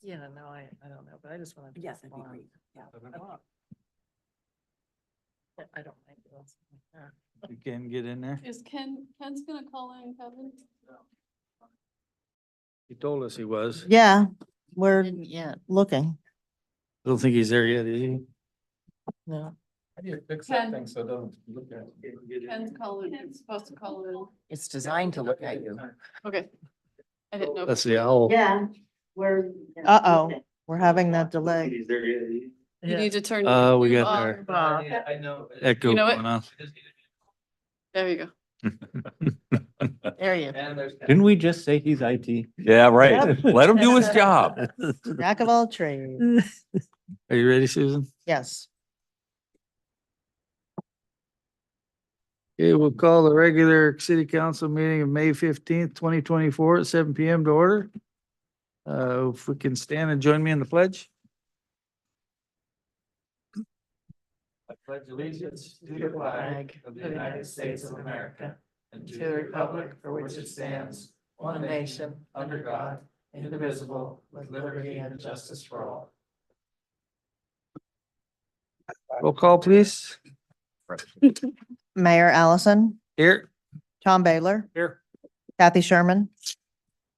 Yeah, no, I don't know, but I just wanted to. Yes, that'd be respond. great. Yeah. I don't mind. Those. Yeah. You can get in there. Is Ken's gonna call in, Kevin? He told us he was. Yeah, we're Didn't yet. looking. I don't think he's there yet, is he? No, How do you fix Ken. that thing so it doesn't look at it? Ken's calling, it's supposed to call in. It's designed to look at you. Okay. I didn't know. That's the owl. yeah, we're. Uh-oh, we're having that delay. He's there yet, is he? You need to turn. We YouTube got off. there. Bob. I know. Echo You know what? going on. There you go. There you. And there's. Didn't we just say he's IT? Yeah, right. Yep. Let him do his job. Jack of all trades. Are you ready, Susan? Yes. Okay, we'll call the regular city council meeting of May 15th, 2024 at 7 PM to order. If we can stand and join me in the pledge. I pledge allegiance to the flag of the United States of America and to the republic for which it stands, one nation, under God, indivisible, with liberty and justice for all. Roll call, please. Mayor Allison, Here. Tom Baylor, Here. Kathy Sherman,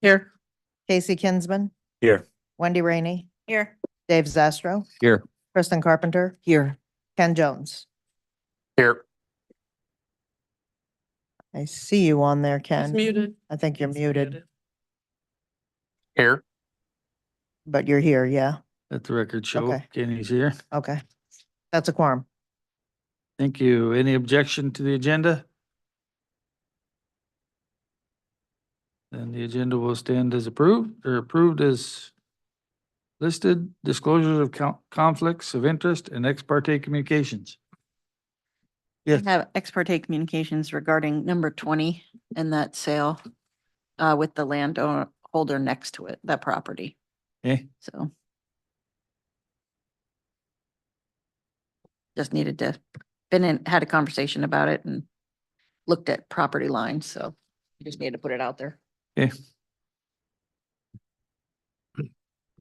Here. Casey Kinsman. Here. Wendy Rainey, Here. Dave Zastro, Here. Kristen Carpenter, Here. Ken Jones. Here. I see you on there, It's Ken. muted. I think you're muted, Here. but you're here, yeah. Let the record show Okay. Kenny's here. Okay. That's a quorum. Thank you. Any objection to the agenda? Then the agenda will stand as approved or approved as listed. Disclosures of conflicts of interest and ex parte communications. Yes. I have ex parte communications regarding number 20 and that sale with the landowner holder next to it, that property. Okay, So. Just needed to, had a conversation about it and looked at property lines, so just needed to put it out there. okay.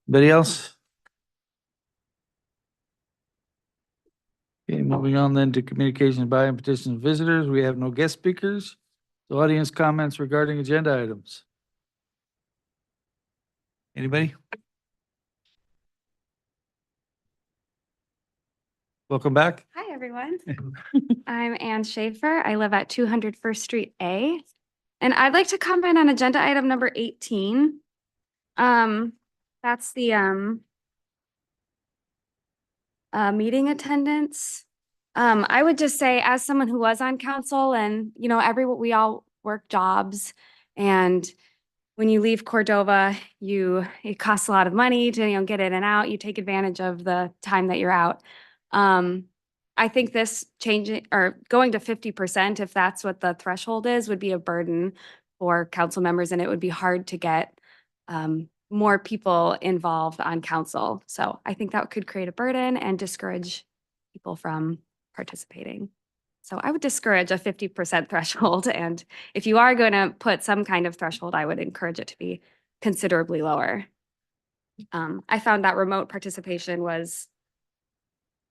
Anybody else? Okay, moving on then to communications by and petitions of visitors. We have no guest speakers. So audience comments regarding agenda items. Anybody? Welcome back. Hi, everyone. I'm Ann Schaefer. I live at 200 First Street A. And I'd like to comment on agenda item number 18. That's the meeting attendance. I would just say, as someone who was on council and, you know, we all work jobs, and when you leave Cordova, it costs a lot of money to, you know, get in and out. You take advantage of the time that you're out. I think this changing or going to 50%, if that's what the threshold is, would be a burden for council members, and it would be hard to get more people involved on council. So I think that could create a burden and discourage people from participating. So I would discourage a 50% threshold. And if you are going to put some kind of threshold, I would encourage it to be considerably lower. I found that remote participation was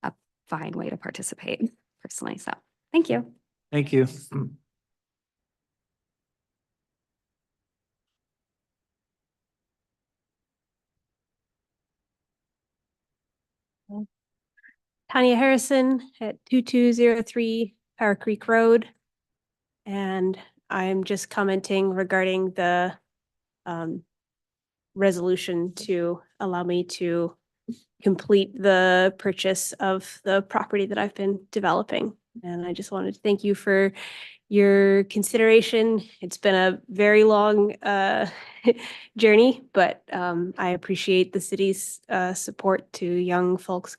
a fine way to participate personally. So thank you. Thank you. Tanya Harrison at 2203 Power Creek Road. And I'm just commenting regarding the resolution to allow me to complete the purchase of the property that I've been developing. And I just wanted to thank you for your consideration. It's been a very long journey, but I appreciate the city's support to young folks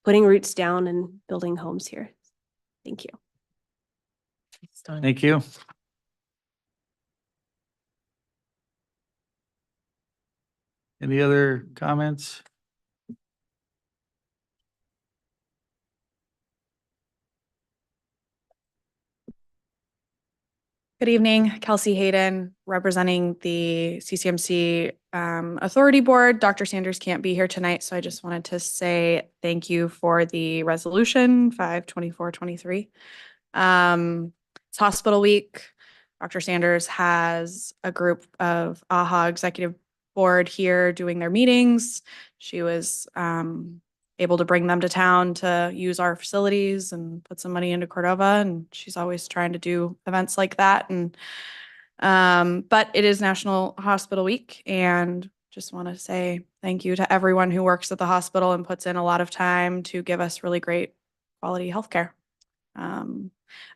putting roots down and building homes here. Thank you. Thank you. Any other comments? Good evening, Kelsey Hayden, representing the CCMC Authority Board. Dr. Sanders can't be here tonight, so I just wanted to say thank you for the resolution 5/24/23. It's hospital week. Dr. Sanders has a group of AHA Executive Board here doing their meetings. She was able to bring them to town to use our facilities and put some money into Cordova, and she's always trying to do events like that. And but it is National Hospital Week, and just want to say thank you to everyone who works at the hospital and puts in a lot of time to give us really great quality healthcare.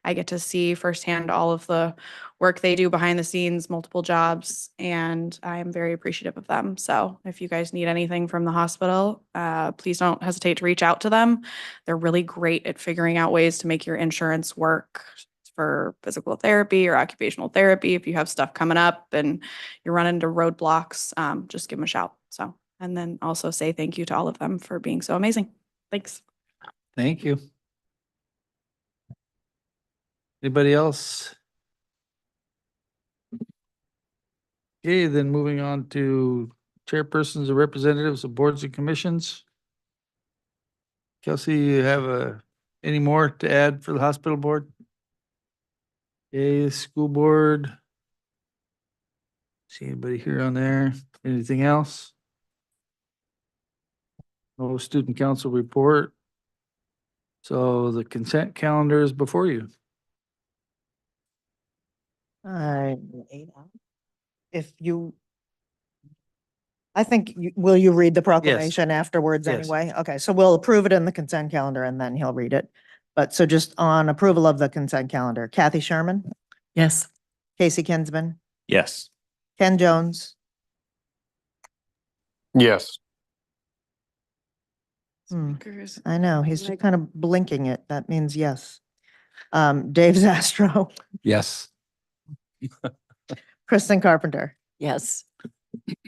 I get to see firsthand all of the work they do behind the scenes, multiple jobs, and I am very appreciative of them. So if you guys need anything from the hospital, please don't hesitate to reach out to them. They're really great at figuring out ways to make your insurance work for physical therapy or occupational therapy. If you have stuff coming up and you're running into roadblocks, just give them a shout. So, and then also say thank you to all of them for being so amazing. Thanks. Thank you. Anybody else? Okay, then moving on to chairpersons and representatives of boards and commissions. Kelsey, you have any more to add for the hospital board? Okay, school board. See anybody here on there? Anything else? No student council report. So the consent calendar is before you. If you, I think, will you read the proclamation afterwards Yes. anyway? Okay, so we'll approve it in the consent calendar and then he'll read it. But so just on approval of the consent calendar, Kathy Sherman, Yes. Casey Kinsman, Yes. Ken Jones, Yes. Speakers. I know, he's just kind of blinking it. That means yes. Dave Zastro, Yes. Kristen Carpenter, Yes.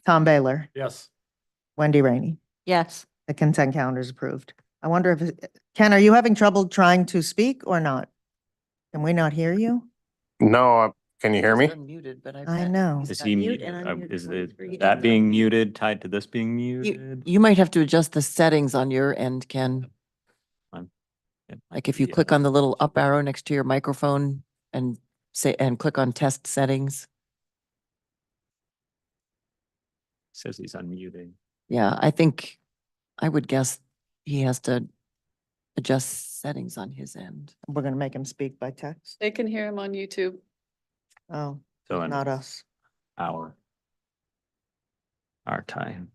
Tom Baylor, Yes. Wendy Rainey. Yes. The consent calendar is approved. I wonder if, Ken, are you having trouble trying to speak or not? Can we not hear you? No, can you hear me? Muted, but I know. Is he, that being muted tied to this being You, muted? you might have to adjust the settings on your end, Ken. It might Like if you be, click on the little up arrow next to your microphone and click on test settings. Says he's unmuting. Yeah, I think, I would guess he has to adjust settings on his end. We're gonna make him speak by text. They can hear him on YouTube. Oh, So in not us. our time.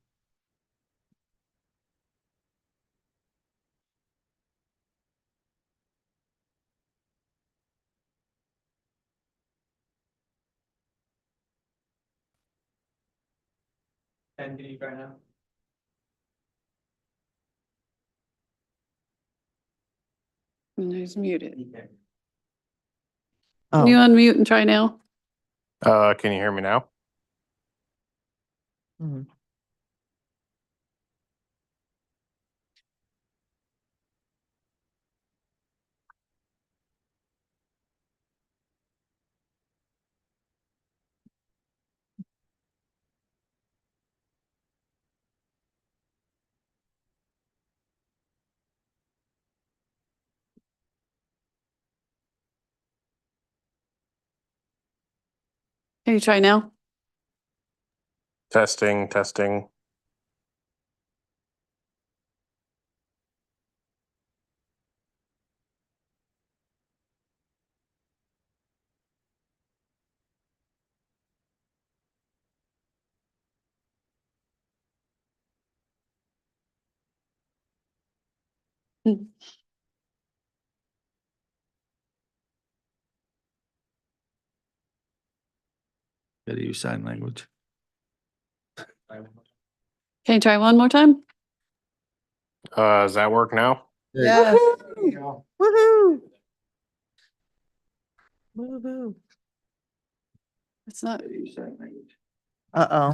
And can you try now? And he's muted. Oh, Can you unmute and try now? Can you hear me now? mhm. Can you try now? Testing, testing. Hmm. Gotta use sign language. Can you try one more time? Does that work now? Yes. Woohoo. Woohoo. It's not. Uh-oh.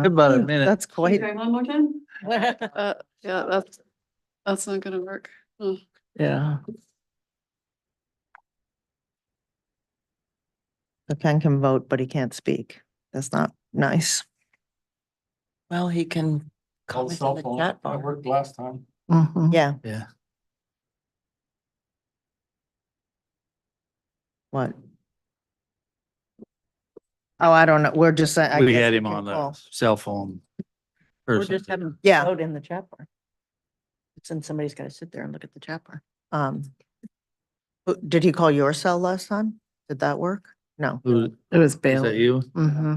About a minute. That's Can you quite, try one more time? Yeah, that's not gonna work. Oh. Yeah. the Ken can vote, but he can't speak. That's not nice. Well, he can Call comment on cell the phone. chat That bar. worked last time. Mm-hmm. Yeah, Yeah. what? Oh, I don't know. We're just saying. I We guess had we him can on the call. cell phone. Or Person. just have them Yeah. float in the chat bar. Since somebody's got to sit there and look at the chat bar. Um, did he call your cell last time? Did that work? No. Who, It was is that you? Mm-hmm.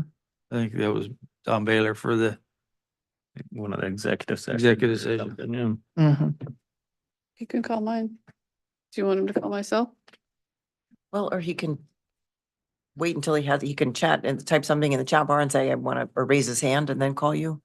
I think that was Don Baylor for the One of the executive sessions. executive or session. something, yeah. Mm-hmm. You can call mine. Do you want him to call myself? Well, or he can wait until he can chat and type something in the chat bar and say, I want to, or raise his hand and then call you.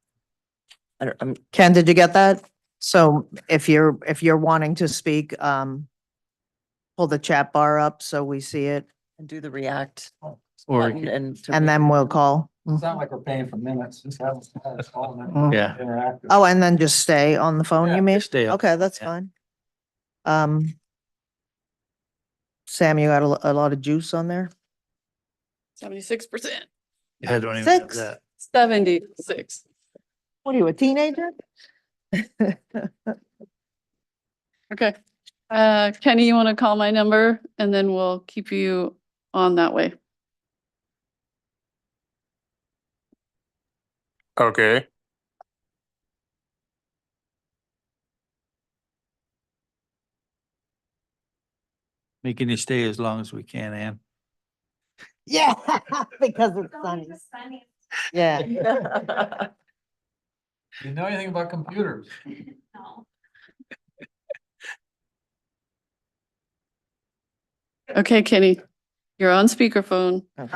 I don't, I'm, Ken, did you get that? So if you're wanting to speak, pull the chat bar up so we see it, and do the react Or button and. and then we'll call. it's not like we're paying for minutes, just have us call them. Mm. Yeah. Interactive. Oh, and then just stay on the phone, Yeah, you mean? stay up. Okay, that's Yeah. fine. Sam, you got a lot of juice on there? 76%. I don't even have 6? that. 76. What are you, a teenager? Okay. Kenny, you want to call my number and then we'll keep you on that way. Okay. Making you stay as long as we can, Ann. Yeah, because it's sunny. Yeah. You know anything about computers? Okay, Kenny, you're on speakerphone. Can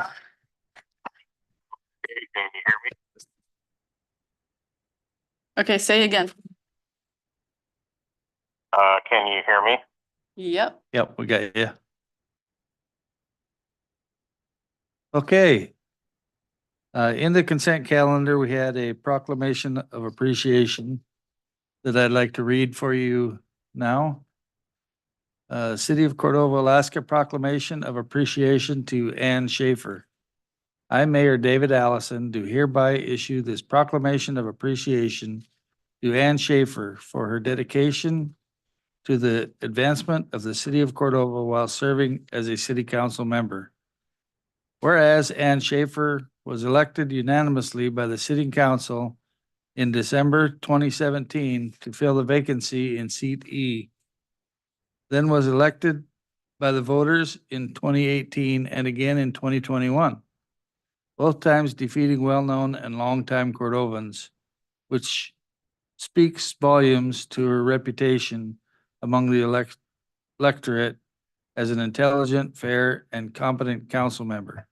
you hear me? Okay, say again. Can you hear me? Yep. Yep, we got you. Okay. In the consent calendar, we had a proclamation of appreciation that I'd like to read for you now. City of Cordova, Alaska proclamation of appreciation to Ann Schaefer. I, Mayor David Allison, do hereby issue this proclamation of appreciation to Ann Schaefer for her dedication to the advancement of the city of Cordova while serving as a city council member. Whereas Ann Schaefer was elected unanimously by the city council in December 2017 to fill the vacancy in seat E, then was elected by the voters in 2018 and again in 2021, both times defeating well-known and longtime Cordovans, which speaks volumes to her reputation among the electorate as an intelligent, fair, and competent council member.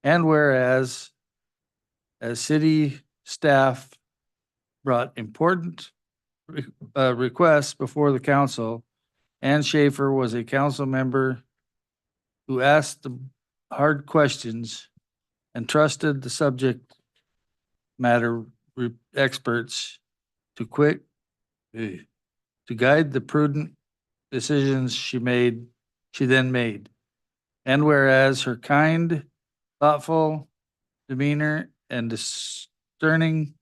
And whereas, as city staff brought important requests before the council, Ann Schaefer was a council member who asked the hard questions and trusted the subject matter experts to guide the prudent decisions she then made. And whereas her kind, thoughtful demeanor and discerning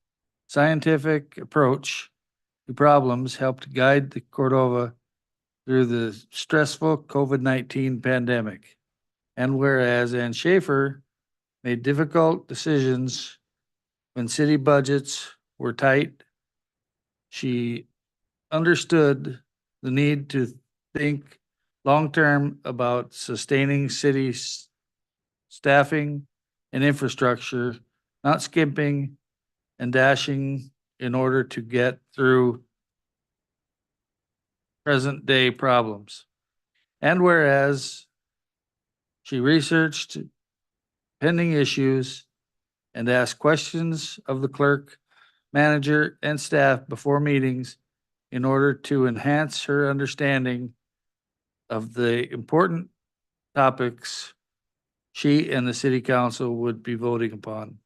scientific approach to problems helped guide the Cordova through the stressful COVID-19 pandemic. And whereas Ann Schaefer made difficult decisions when city budgets were tight, she understood the need to think long-term about sustaining city staffing and infrastructure, not skimping and dashing in order to get through present day problems. And whereas she researched pending issues and asked questions of the clerk, manager, and staff before meetings in order to enhance her understanding of the important topics she and the city council would be voting upon.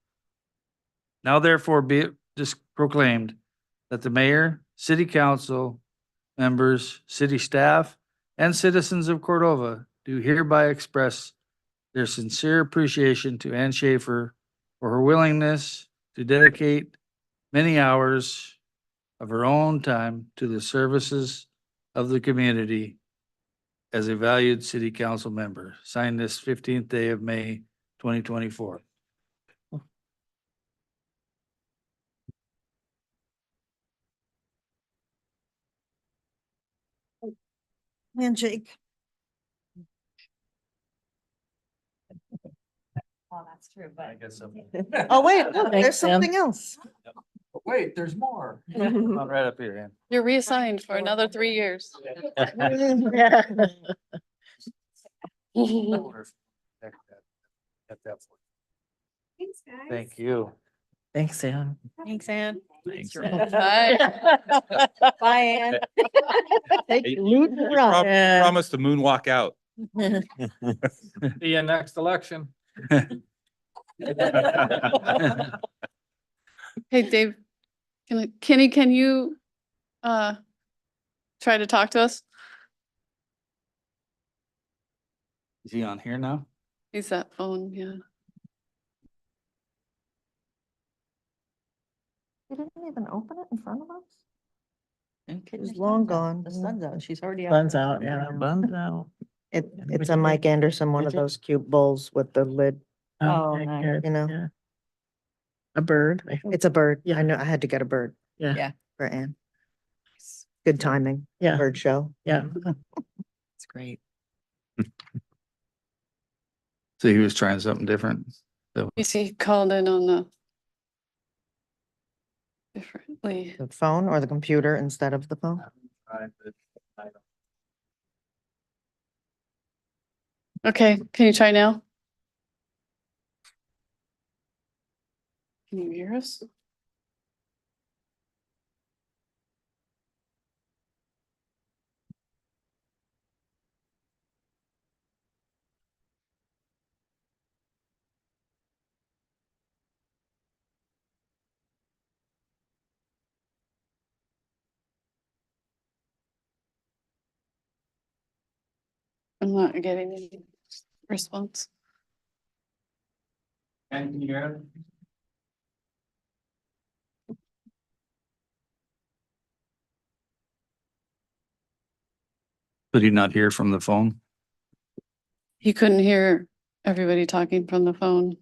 Now therefore be it just proclaimed that the mayor, city council members, city staff, and citizens of Cordova do hereby express their sincere appreciation to Ann Schaefer for her willingness to dedicate many hours of her own time to the services of the community as a valued city council member. Signed this 15th day of May, 2024. Handshake. Well, that's true, I guess so. Oh, wait, look, Thanks, there's Sam. something else. Wait, there's more. Come on, right up here, Ann. You're reassigned for another 3 years. Thanks, guys. Thank you. Thanks, Sam. Thanks, Ann. Thanks. Bye. Bye, Ann. Take your loot and run. Promise to moonwalk out. See you next election. Hey, Dave, Kenny, can you try to talk to us? Is he on here now? Use that phone, yeah. You didn't even open it in front of us? She's long gone. The sun's out. She's already out. Sun's out, yeah. Buns out. It's a Mike Anderson, one of those cute bowls with the lid, Oh, nice. you know? A bird. It's a bird. I know, I had to get a bird Yeah. for Ann. Good timing. Yeah. Bird show. Yeah. It's great. So he was trying something different. You see, he called in on the differently. The phone or the computer instead of the phone? Okay, can you try now? Can you hear us? I'm not getting any response. And can you hear him? Did he not hear from the phone? He couldn't hear everybody talking from the phone.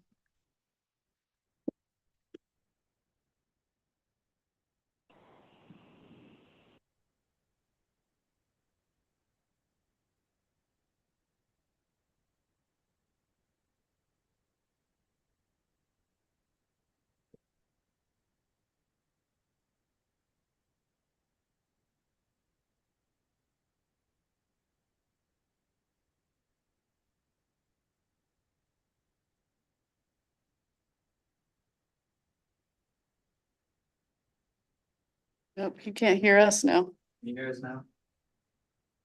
Nope, he can't hear us now. Can you hear us now?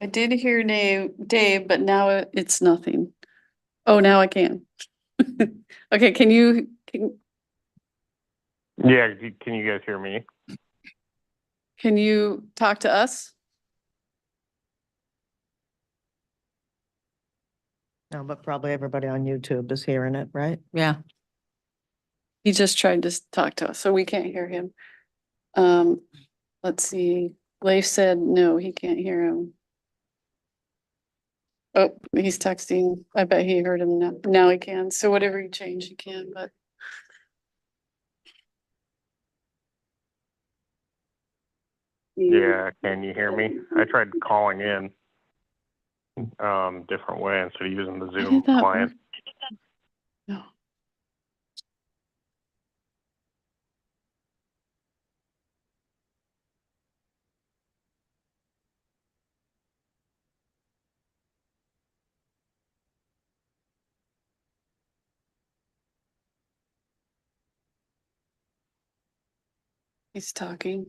I did hear Dave, but now it's nothing. Oh, now I can. Okay, can Yeah, can you guys hear me? you talk to us? No, but probably everybody on YouTube is hearing it, right? Yeah. He just tried to talk to us, so we can't hear him. Let's see. Leif said, no, he can't hear him. Oh, he's texting. I bet he heard him now. Now he can. So whatever you change, you can, but. Yeah, can you hear me? I tried calling in different way instead of using the How Zoom did that client. work? No. He's talking.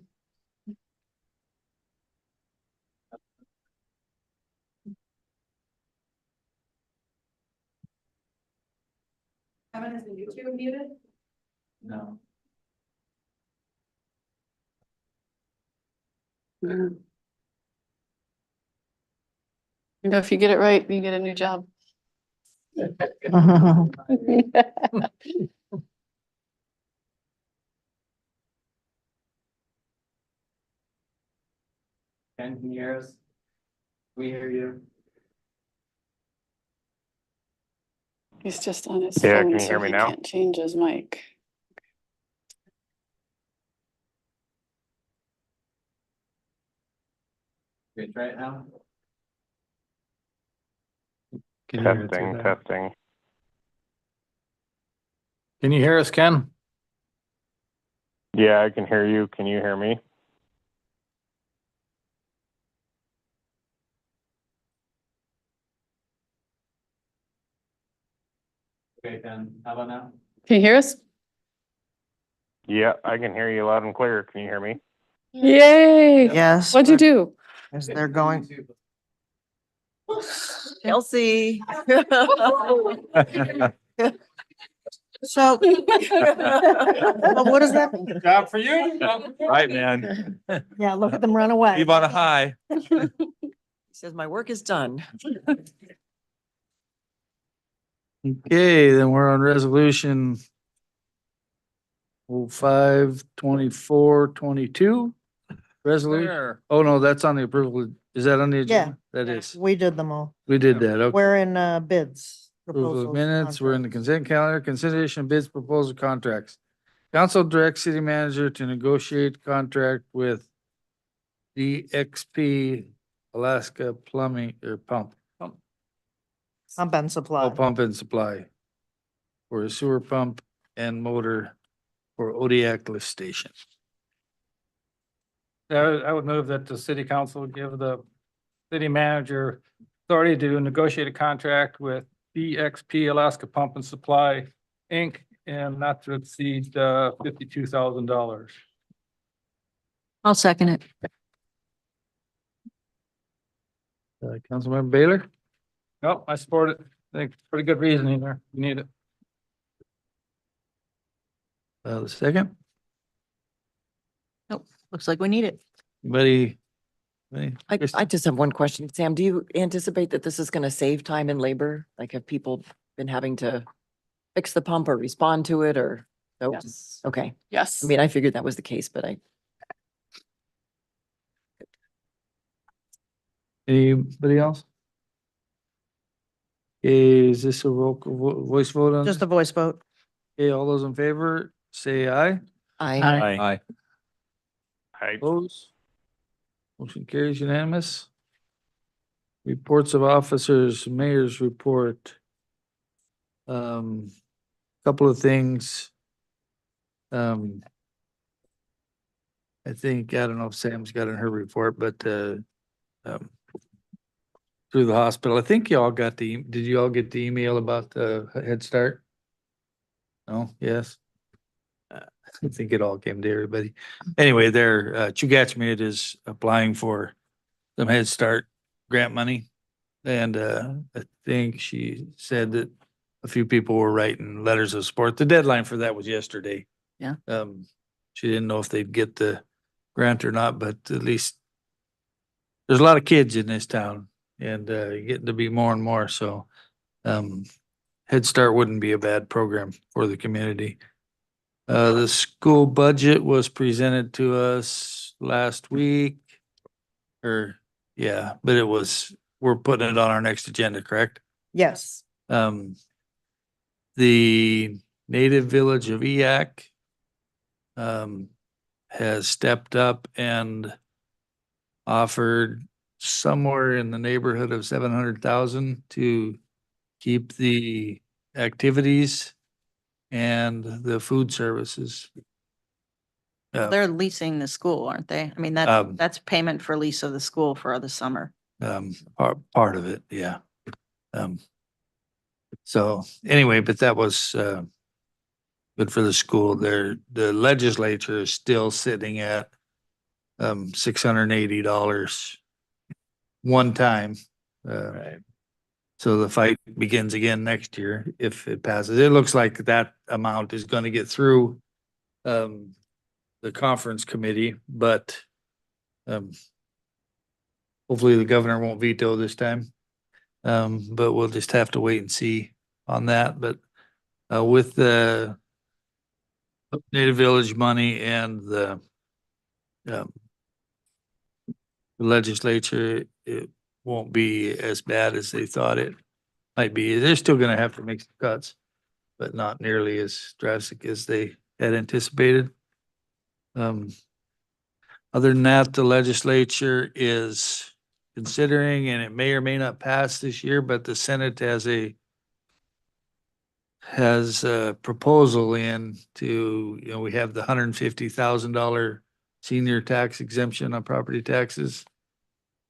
Kevin, is the YouTube muted? No. You know, if you get it right, you get a new job. Can you hear us? We hear you. He's just on his Yeah, phone, can you hear so me he now? can't change his mic. Good, right now? Can you hear it through Testing, that? testing. Can you hear us, Ken? Yeah, I can hear you. Can you hear me? Okay, then, how about now? Can you hear us? Yeah, I can hear you loud and clear. Can you hear me? Yay! Yes. What'd you but do? As they're going, Chelsea. so. Well, what is that? mean? Job for you. Right, man. Yeah, look at them run away. Leave on a high. He says, my work is done. Okay, then we're on resolution 05-24-22. Resolution. Oh, no, that's on the approval. Is that on the agenda? That is. We did them all. We did that. Okay. We're in bids. Approval of proposals, minutes, we're in the contracts. consent calendar, consideration of bids, proposal contracts. Council directs city manager to negotiate contract with DXP Alaska Plumbing or Pump. Pump and supply. Oh, pump and supply. For a sewer pump and motor for Odiak lift station. I would move that the city council give the city manager authority to negotiate a contract with BXP Alaska Pump and Supply, Inc., and not to exceed $52,000. I'll second it. Councilmember Baylor? Nope, I support it. I think pretty good reasoning there. You need it. The second, Nope, looks like we need it. anybody? I just have one question. Sam, do you anticipate that this is going to save time and labor? Like, have people been having to fix the pump or respond to it or? No? Yes. Okay. Yes. I mean, I figured that was the case, but Anybody else? Is this a voice vote on? Just this? a voice vote. Okay, all those in favor, say aye. Aye. Opposed? Motion carries unanimous. Reports of officers, mayor's report. Couple of things. I think, I don't know if Sam's got in her report, but, through the hospital, I think y'all got did you all get the email about the Head Start? No, yes. I think it all came to everybody. Anyway, Chugachmid is applying for some Head Start grant money. And I think she said that a few people were writing letters of support. The deadline for that was yesterday. Yeah. She didn't know if they'd get the grant or not, but at least there's a lot of kids in this town and getting to be more and more. So Head Start wouldn't be a bad program for the community. The school budget was presented to us last week. But we're putting it on our next agenda, correct? Yes. The native village of Eak has stepped up and offered somewhere in the neighborhood of 700,000 to keep the activities and the food services. They're leasing the school, aren't they? I mean, Um, that's payment for lease of the school for the summer. Part of it, yeah. So anyway, but that was good for the school. The legislature is still sitting at $680 one time. Right. So the fight begins again next year if it passes. It looks like that amount is going to get through the conference committee, but hopefully the governor won't veto this time. But we'll just have to wait and see on that. But with the Native Village money and the the legislature, it won't be as bad as they thought it might be. They're still gonna have to make some cuts, but not nearly as drastic as they had anticipated. Other than that, the legislature is considering, and it may or may not pass this year, but the Senate has a proposal in to, we have the $150,000 senior tax exemption on property taxes.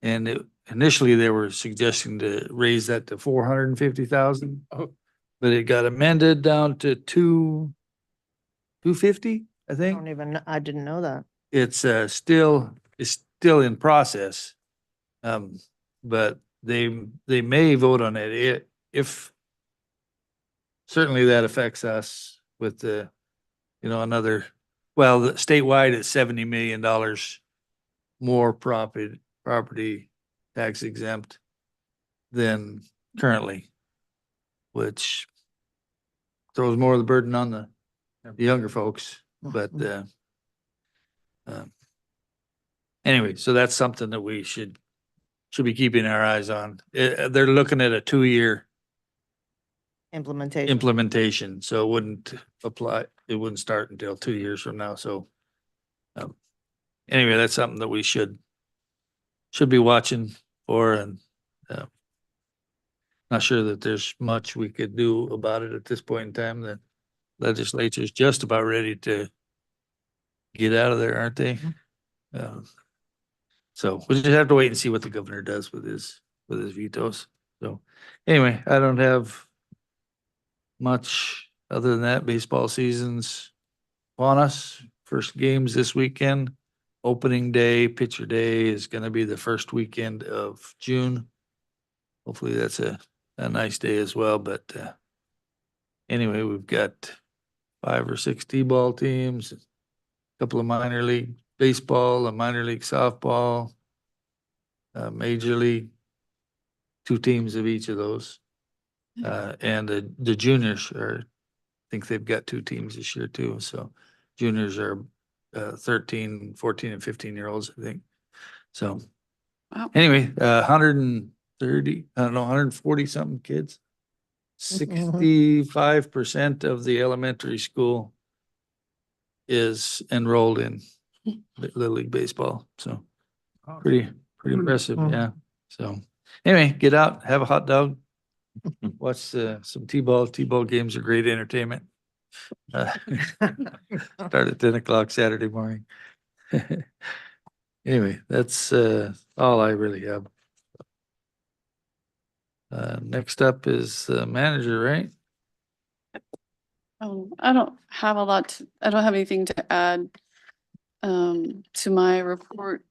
And initially they were suggesting to raise that to 450,000, but it got amended down to 250, I I think. don't even, I didn't know that. It's still in process. But they may vote on it if certainly that affects us with the, another, well, the statewide it's $70 million more property tax exempt than currently, which throws more of the burden on the younger folks, but, anyway, so that's something that we should be keeping our eyes on. They're looking at a 2-year implementation, so it wouldn't apply, it wouldn't start until 2 years from now, so. Anyway, that's something that we should be watching for, and, not sure that there's much we could do about it at this point in time. The legislature's just about ready to get out of there, aren't they? So we'll just have to wait and see what the governor does with his vetoes. So anyway, I don't have much other than that. Baseball season's upon us. First games this weekend. Opening day, pitcher day is gonna be the first weekend of June. Hopefully that's a nice day as well, but anyway, we've got 5 or 6 T-ball teams, a couple of minor league baseball, a minor league softball, major league, 2 teams of each of those. And the juniors I think they've got 2 teams this year too. So juniors are 13, 14 and 15-year-olds, I think. So Wow. anyway, 130, I don't know, 140 something kids. 65% of the elementary school is enrolled in Little League baseball. So pretty impressive, yeah. So anyway, get out, have a hot dog, watch some T-ball. T-ball games are great entertainment. Start at 10 o'clock Saturday morning. Anyway, that's all I really have. Next up is the manager, right? I don't have I don't have anything to add to my report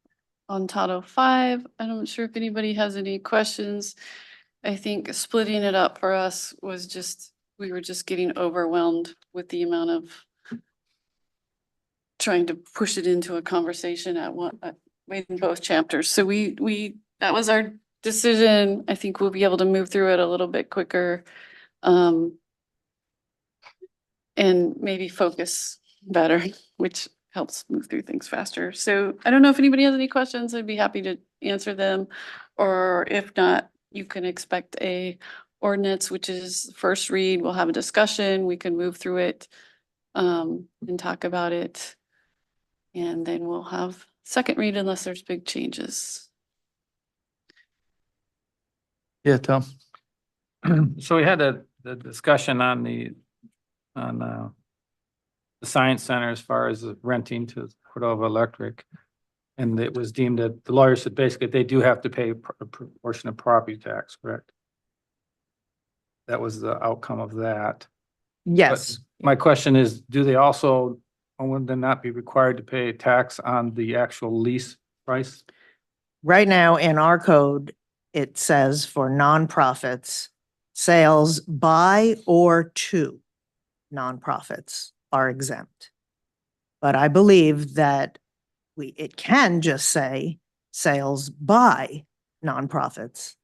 on Title V. I'm not sure if anybody has any questions. I think splitting it up for us was we were just getting overwhelmed with the amount of trying to push it into a conversation in both chapters. So that was our decision. I think we'll be able to move through it a little bit quicker. And maybe focus better, which helps move through things faster. So I don't know if anybody has any questions. I'd be happy to answer them. Or if not, you can expect a ordinance, which is first read. We'll have a discussion. We can move through it and talk about it. And then we'll have second read unless there's big changes. Yeah, Tom. So we had the discussion on the science center as far as renting to Cordova Electric. And it was deemed that the lawyer said basically they do have to pay a proportion of property tax, correct? That was the outcome of that. Yes. But my question is, do they also, would they not be required to pay tax on the actual lease price? Right now in our code, it says for nonprofits, sales by or to nonprofits are exempt. But I believe that it can just say sales by nonprofits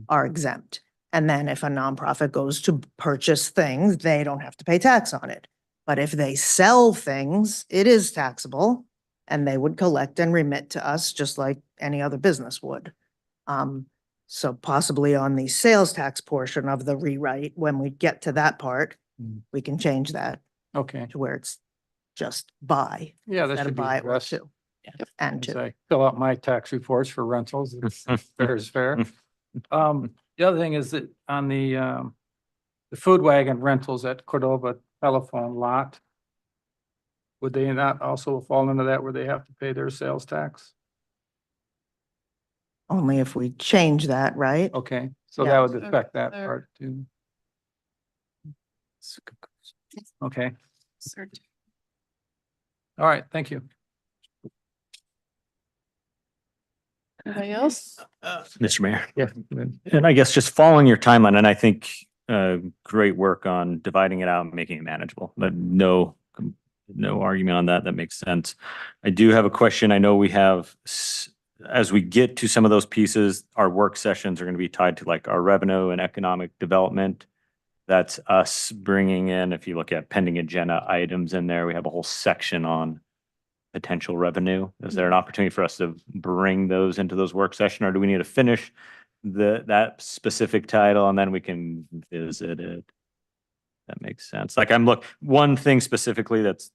are exempt. And then if a nonprofit goes to purchase things, they don't have to pay tax on it. But if they sell things, it is taxable. and they would collect and remit to us just like any other business would. So possibly on the sales tax portion of the rewrite, when we get to that part, Mm. we can change that Okay, to where it's just buy. yeah, that instead of should be buy or addressed. two. And As two. I fill out my tax reports for rentals, it's fair is fair. The other thing is that on the food wagon rentals at Cordova telephone lot, would they not also fall into that where they have to pay their sales tax? Only if we change that, right? Okay, so Yeah. that would affect that There. part too. Okay, Search. all right, thank you. Anybody else? Mr. Mayor. Yeah. And I guess just following your timeline, and I think great work on dividing it out and making it manageable, but no argument on that. That makes sense. I do have a question. I know we have, as we get to some of those pieces, our work sessions are going to be tied to like our revenue and economic development. That's us bringing in, if you look at pending agenda items in there, we have a whole section on potential revenue. Is there an opportunity for us to bring those into those work session, or do we need to finish that specific title and then we can visit it? That makes sense. Like one thing specifically that's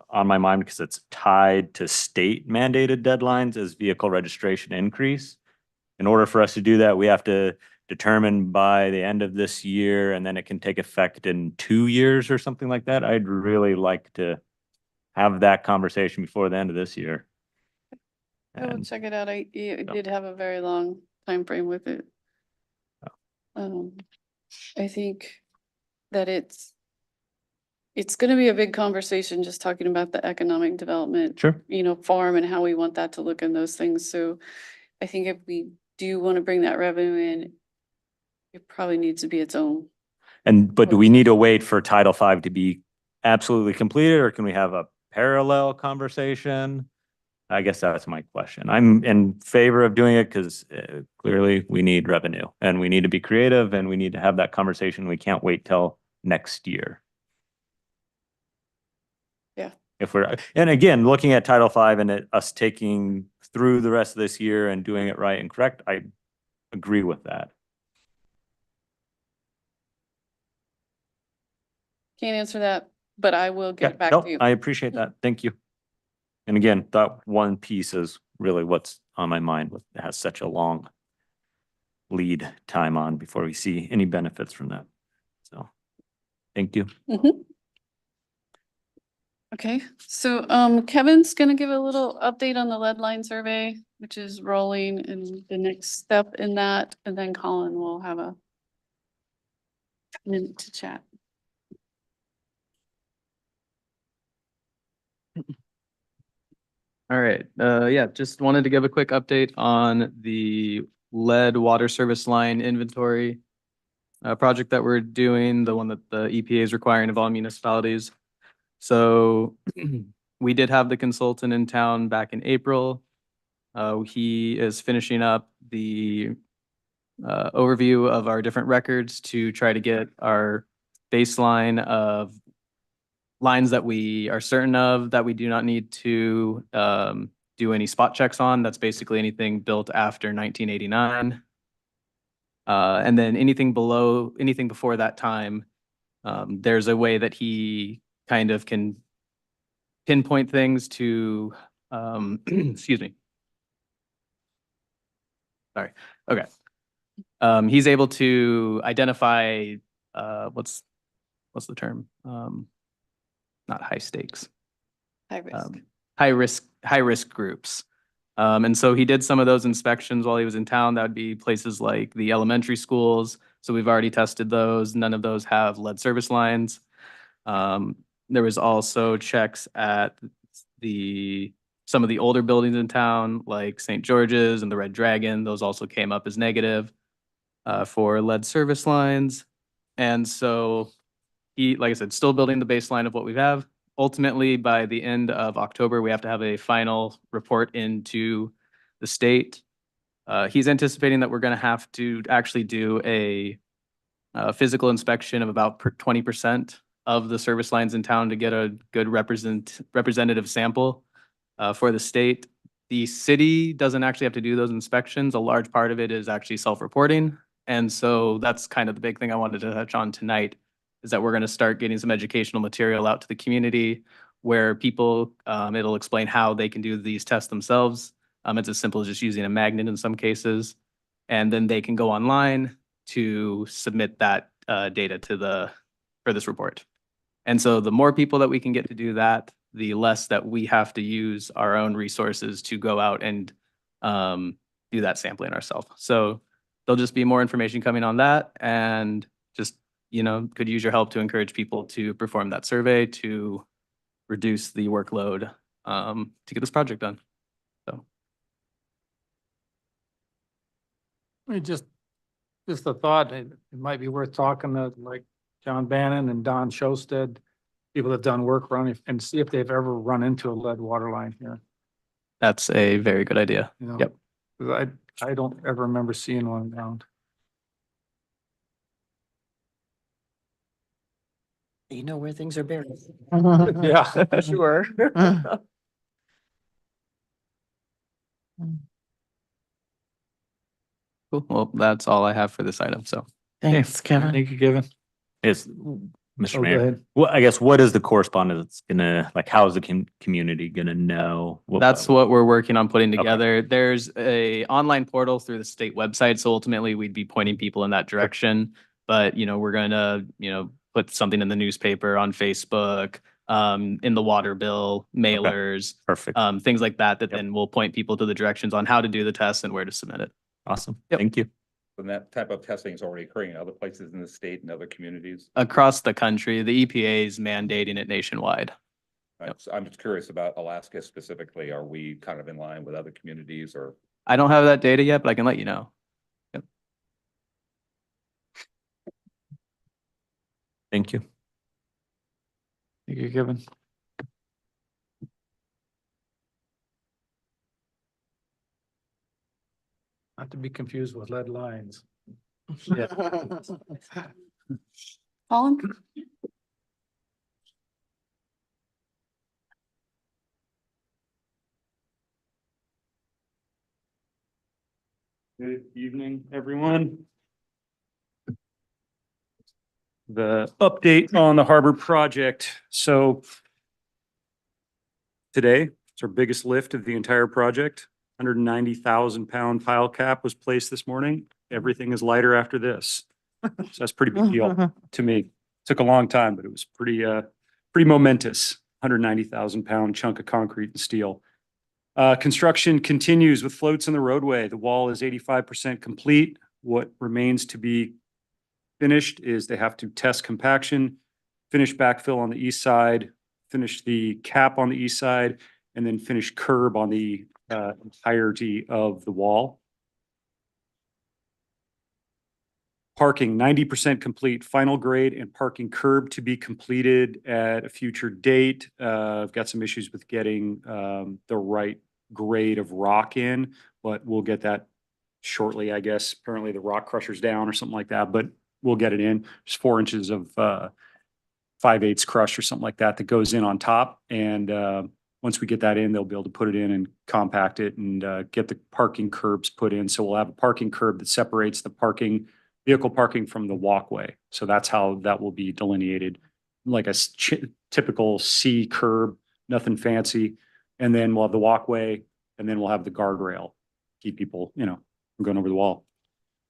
on my mind because it's tied to state mandated deadlines is vehicle registration increase. In order for us to do that, we have to determine by the end of this year, and then it can take effect in 2 years or something like that. I'd really like to have that conversation before the end of this year. I will And- check it out. I did have a very long time frame with it. I think that it's gonna be a big conversation, just talking about the economic development. Sure. Farm and how we want that to look and those things. So I think if we do want to bring that revenue in, it probably needs to be its own. But do we need to wait for Title V to be absolutely completed, or can we have a parallel conversation? I guess that's my question. I'm in favor of doing it because clearly we need revenue and we need to be creative and we need to have that conversation. We can't wait till next year. Yeah. And again, looking at Title V and us taking through the rest of this year and doing it right and correct, I agree with that. Can't answer that, but I will Yeah, get back no, to you. I appreciate that. Thank you. And again, that one piece is really what's on my mind with, it has such a long lead time on before we see any benefits from that. So, thank you. Mhm. Okay, so Kevin's gonna give a little update on the lead line survey, which is rolling and the next step in that, and then Colin will have a minute to chat. All right, yeah, just wanted to give a quick update on the lead water service line inventory project that we're doing, the one that the EPA is requiring of all municipalities. So we did have the consultant in town back in April. He is finishing up the overview of our different records to try to get our baseline of lines that we are certain of that we do not need to do any spot checks on. That's basically anything built after 1989. And then anything before that time, there's a way that he kind of can pinpoint things to, excuse me. Sorry, okay. He's able to identify, what's the term? Not high stakes. High risk. High risk groups. And so he did some of those inspections while he was in town. That would be places like the elementary schools. So we've already tested those. None of those have lead service lines. There was also checks at some of the older buildings in town, like St. George's and the Red Dragon. Those also came up as negative for lead service lines. And so he, like I said, still building the baseline of what we have. Ultimately, by the end of October, we have to have a final report into the state. He's anticipating that we're going to have to actually do a physical inspection of about 20% of the service lines in town to get a good representative sample. for the state. The city doesn't actually have to do those inspections. A large part of it is actually self-reporting. And so that's kind of the big thing I wanted to touch on tonight, is that we're going to start getting some educational material out to the community where people, it'll explain how they can do these tests themselves. It's as simple as just using a magnet in some cases. And then they can go online to submit that data for this report. And so the more people that we can get to do that, the less that we have to use our own resources to go out and do that sampling ourselves. So there'll just be more information coming on that, and just, could use your help to encourage people to perform that survey to reduce the workload to get this project done. So. I mean, just a thought, it might be worth talking to like John Bannon and Don Shosted, people that have done work running, and see if they've ever run into a lead water line here. That's a very good idea. Yep. 'Cause I don't ever remember seeing one around. You know where things are buried. Yeah. Sure. Cool. Well, that's all I have for this item. So. Thanks, Kevin. Thank you, Kevin. Is, Mr. Oh, go Mayor, ahead. well, I guess what is the correspondence gonna, like, how is the community gonna know? That's what we're working on putting Okay. together. There's a online portal through the state website. So ultimately we'd be pointing people in that direction. But, we're gonna, put something in the newspaper, on Facebook, in the water bill, mailers, Perfect. things like that, that Yep. then will point people to the directions on how to do the test and where to submit it. Awesome. Yep. Thank you. And that type of testing is already occurring in other places in the state and other communities. Across the country, the EPA is mandating it nationwide. Yep. So I'm just curious about Alaska specifically. Are we kind of in line with other communities, or? I don't have that data yet, but I can let you know. Yep. Thank you. Thank you, Kevin. Not to be confused with lead lines. Yeah. Colin? Good evening, everyone. The update on the harbor project. So today, it's our biggest lift of the entire project. 190,000-pound pile cap was placed this morning. Everything is lighter after this. So that's a pretty big deal to me. Took a long time, but it was pretty momentous. 190,000-pound chunk of concrete and steel. Construction continues with floats in the roadway. The wall is 85% complete. What remains to be finished is they have to test compaction, finish backfill on the east side, finish the cap on the east side, and then finish curb on the entirety of the wall. Parking 90% complete, final grade and parking curb to be completed at a future date. I've got some issues with getting the right grade of rock in, but we'll get that shortly, I guess. Apparently the rock crusher's down or something like that, but we'll get it in. There's 4 inches of 5/8 crush or something like that that goes in on top. And once we get that in, they'll be able to put it in and compact it and get the parking curbs put in. So we'll have a parking curb that separates the vehicle parking from the walkway. So that's how that will be delineated, like a typical C curb, nothing fancy. And then we'll have the walkway, and then we'll have the guardrail, keep people, from going over the wall.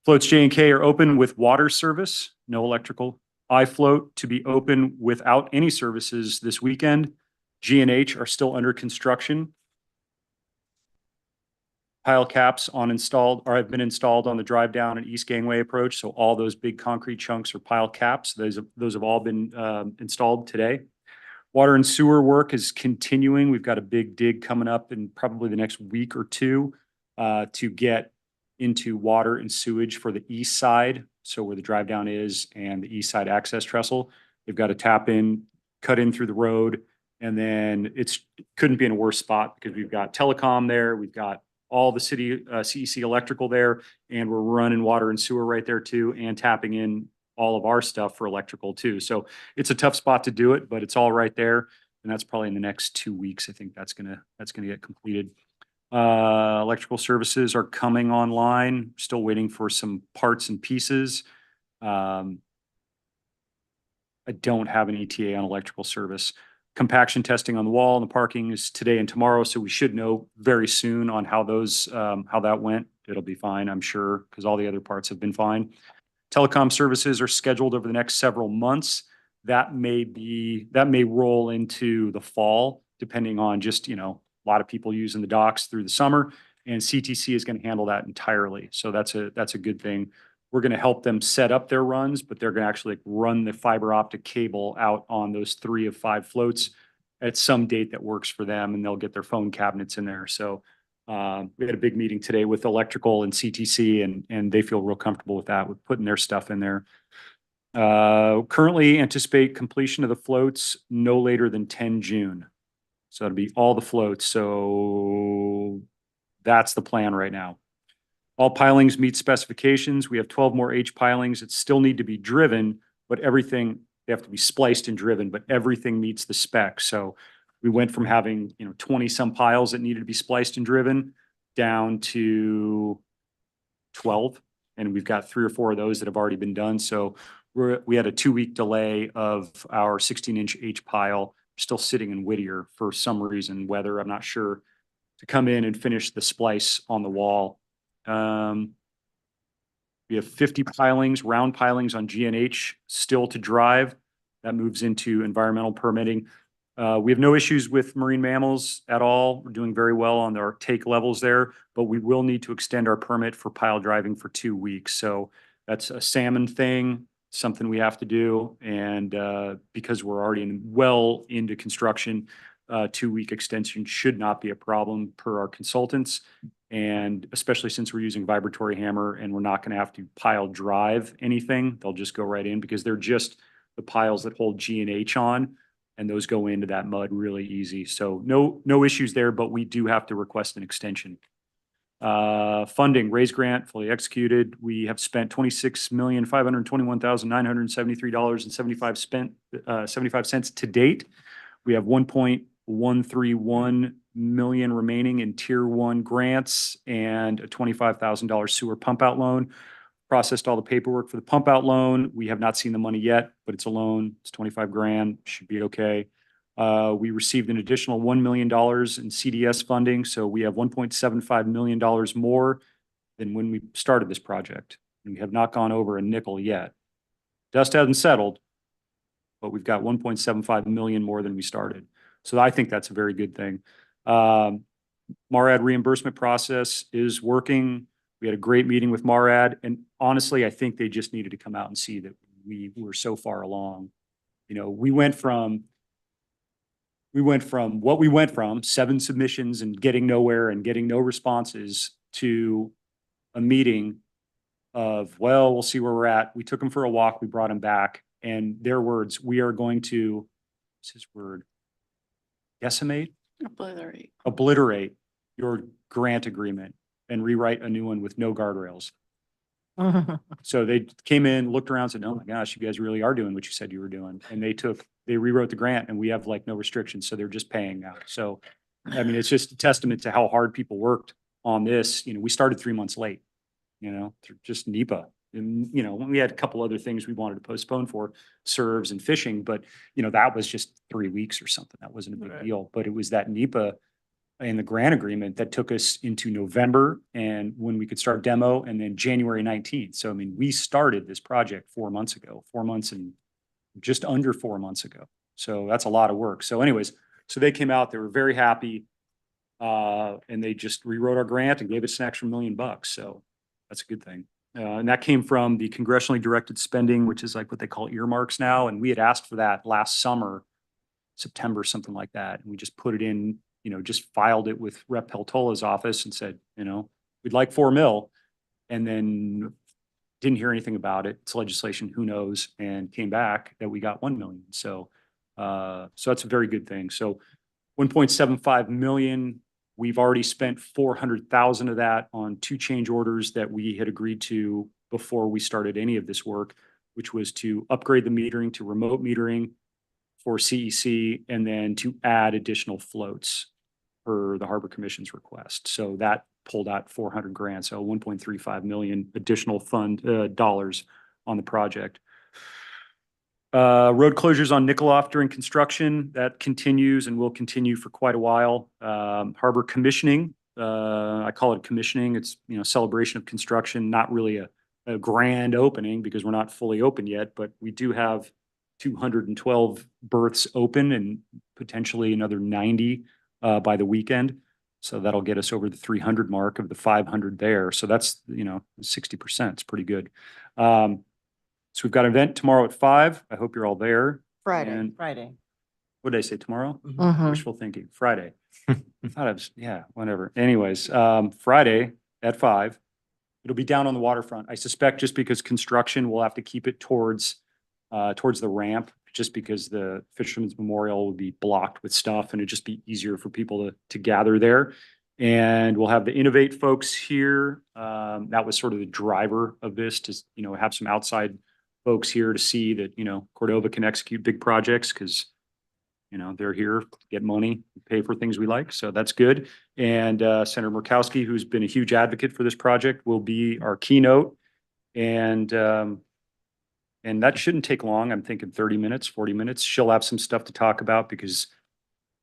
Floats J and K are open with water service, no electrical. I-float to be open without any services this weekend. G and H are still under construction. Pile caps have been installed on the drive down and East Gangway approach. So all those big concrete chunks are pile caps. Those have all been installed today. Water and sewer work is continuing. We've got a big dig coming up in probably the next week or two to get into water and sewage for the east side. So where the drive down is and the east side access trestle, they've got to tap in, cut in through the road. And then couldn't be in a worse spot because we've got telecom there. We've got all the city CEC electrical there, and we're running water and sewer right there too, and tapping in all of our stuff for electrical too. So it's a tough spot to do it, but it's all right there. and that's probably in the next 2 weeks. I think that's gonna get completed. Electrical services are coming online, still waiting for some parts and pieces. I don't have an ETA on electrical service. Compaction testing on the wall and the parking is today and tomorrow, so we should know very soon on how those, how that went. It'll be fine, I'm sure, because all the other parts have been fine. Telecom services are scheduled over the next several months. That may roll into the fall, depending on just, a lot of people using the docks through the summer, and CTC is going to handle that entirely. So that's a good thing. We're going to help them set up their runs, but they're going to actually run the fiber optic cable out on those 3 of 5 floats at some date that works for them, and they'll get their phone cabinets in there. So we had a big meeting today with electrical and CTC, and they feel real comfortable with that, with putting their stuff in there. Currently anticipate completion of the floats no later than 10 June. So it'll be all the floats. So that's the plan right now. All pilings meet specifications. We have 12 more H pilings that still need to be driven, but everything, they have to be spliced and driven, but everything meets the spec. So we went from having, 20 some piles that needed to be spliced and driven down to 12. And we've got 3 or 4 of those that have already been done. So we had a 2-week delay of our 16-inch H pile still sitting in Whittier for some reason, whether I'm not sure, to come in and finish the splice on the wall. We have 50 pilings, round pilings on G&H still to drive. That moves into environmental permitting. We have no issues with marine mammals at all. We're doing very well on our take levels there, but we will need to extend our permit for pile driving for 2 weeks. So that's a salmon thing, something we have to do. And because we're already well into construction, 2-week extension should not be a problem per our consultants. And especially since we're using vibratory hammer and we're not going to have to pile drive anything, they'll just go right in because they're just the piles that hold G&H on, and those go into that mud really easy. So no issues there, but we do have to request an extension. Funding, raise grant, fully executed. We have spent $26,521,973.75 to date. We have 1.131 million remaining in tier 1 grants and a $25,000 sewer pump out loan. Processed all the paperwork for the pump out loan. We have not seen the money yet, but it's a loan. It's 25 grand, should be okay. We received an additional $1 million in CDS funding. So we have $1.75 million more than when we started this project. We have not gone over a nickel yet. Dust hasn't settled, but we've got 1.75 million more than we started. So I think that's a very good thing. MARAD reimbursement process is working. We had a great meeting with MARAD, and honestly, I think they just needed to come out and see that we were so far along. We went from 7 submissions and getting nowhere and getting no responses to a meeting of, well, we'll see where we're at. We took them for a walk. We brought them back, and their words, we are going to, what's his word? Decimate? Obliterate your grant agreement and rewrite a new one with no guardrails. So they came in, looked around, said, oh my gosh, you guys really are doing what you said you were doing. And they rewrote the grant, and we have no restrictions. So they're just paying now. So, I mean, it's just a testament to how hard people worked on this. We started 3 months late, just NEPA. And, we had a couple other things we wanted to postpone for serves and fishing, but, that was just 3 weeks or something. That wasn't a big deal, but it was that NEPA and the grant agreement that took us into November, and when we could start demo, and then January 19th. So, I mean, we started this project 4 months ago, 4 months and just under 4 months ago. So that's a lot of work. So anyways, so they came out, they were very happy. And they just rewrote our grant and gave us an extra $1 million. So that's a good thing. And that came from the congressionally directed spending, which is like what they call earmarks now. And we had asked for that last summer, September, something like that. And we just put it in, just filed it with Rep. Peltola's office and said, we'd like 4 mil. And then didn't hear anything about it. It's legislation, who knows, and came back that we got 1 million. So, so that's a very good thing. So 1.75 million, we've already spent 400,000 of that on 2 change orders that we had agreed to before we started any of this work, which was to upgrade the metering to remote metering for CEC and then to add additional floats per the Harbor Commission's request. So that pulled out 400 grand, so 1.35 million additional dollars on the project. Road closures on Nickoloff during construction, that continues and will continue for quite a while. Harbor commissioning, I call it commissioning. It's, celebration of construction, not really a grand opening because we're not fully open yet, but we do have 212 berths open and potentially another 90 by the weekend. So that'll get us over the 300 mark of the 500 there. So that's, 60%. It's pretty good. So we've got an event tomorrow at 5. I hope you're all there. Friday. And Friday. what did I say, tomorrow? Mhm. Wishful thinking, Friday. I thought I was, yeah, whatever. Anyways, Friday at 5. It'll be down on the waterfront. I suspect just because construction, we'll have to keep it towards the ramp, just because the Fisherman's Memorial will be blocked with stuff and it'd just be easier for people to gather there. And we'll have the Innovate folks here. That was sort of the driver of this, to, have some outside folks here to see that, Cordova can execute big projects because, they're here, get money, pay for things we like. So that's good. And Senator Murkowski, who's been a huge advocate for this project, will be our keynote. And that shouldn't take long. I'm thinking 30 minutes, 40 minutes. She'll have some stuff to talk about because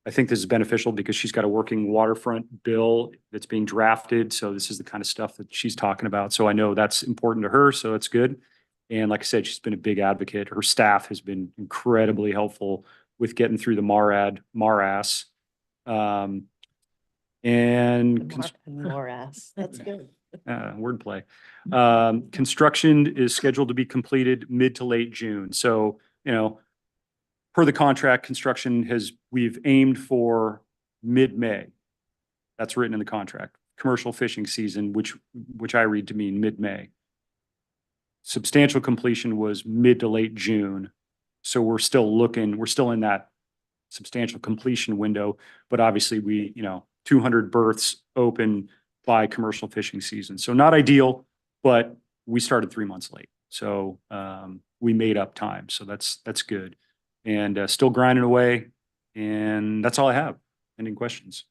I think this is beneficial because she's got a working waterfront bill that's being drafted. So this is the kind of stuff that she's talking about. So I know that's important to her. So it's good. And like I said, she's been a big advocate. Her staff has been incredibly helpful with getting through the morass. Morass. That's good. Wordplay. Construction is scheduled to be completed mid to late June. So, per the contract, we've aimed for mid-May. That's written in the contract. Commercial fishing season, which I read to mean mid-May. Substantial completion was mid to late June. So we're still in that substantial completion window, but obviously 200 berths open by commercial fishing season. So not ideal, but we started 3 months late. So we made up time. So that's good. And still grinding away. And that's all I have. Any questions?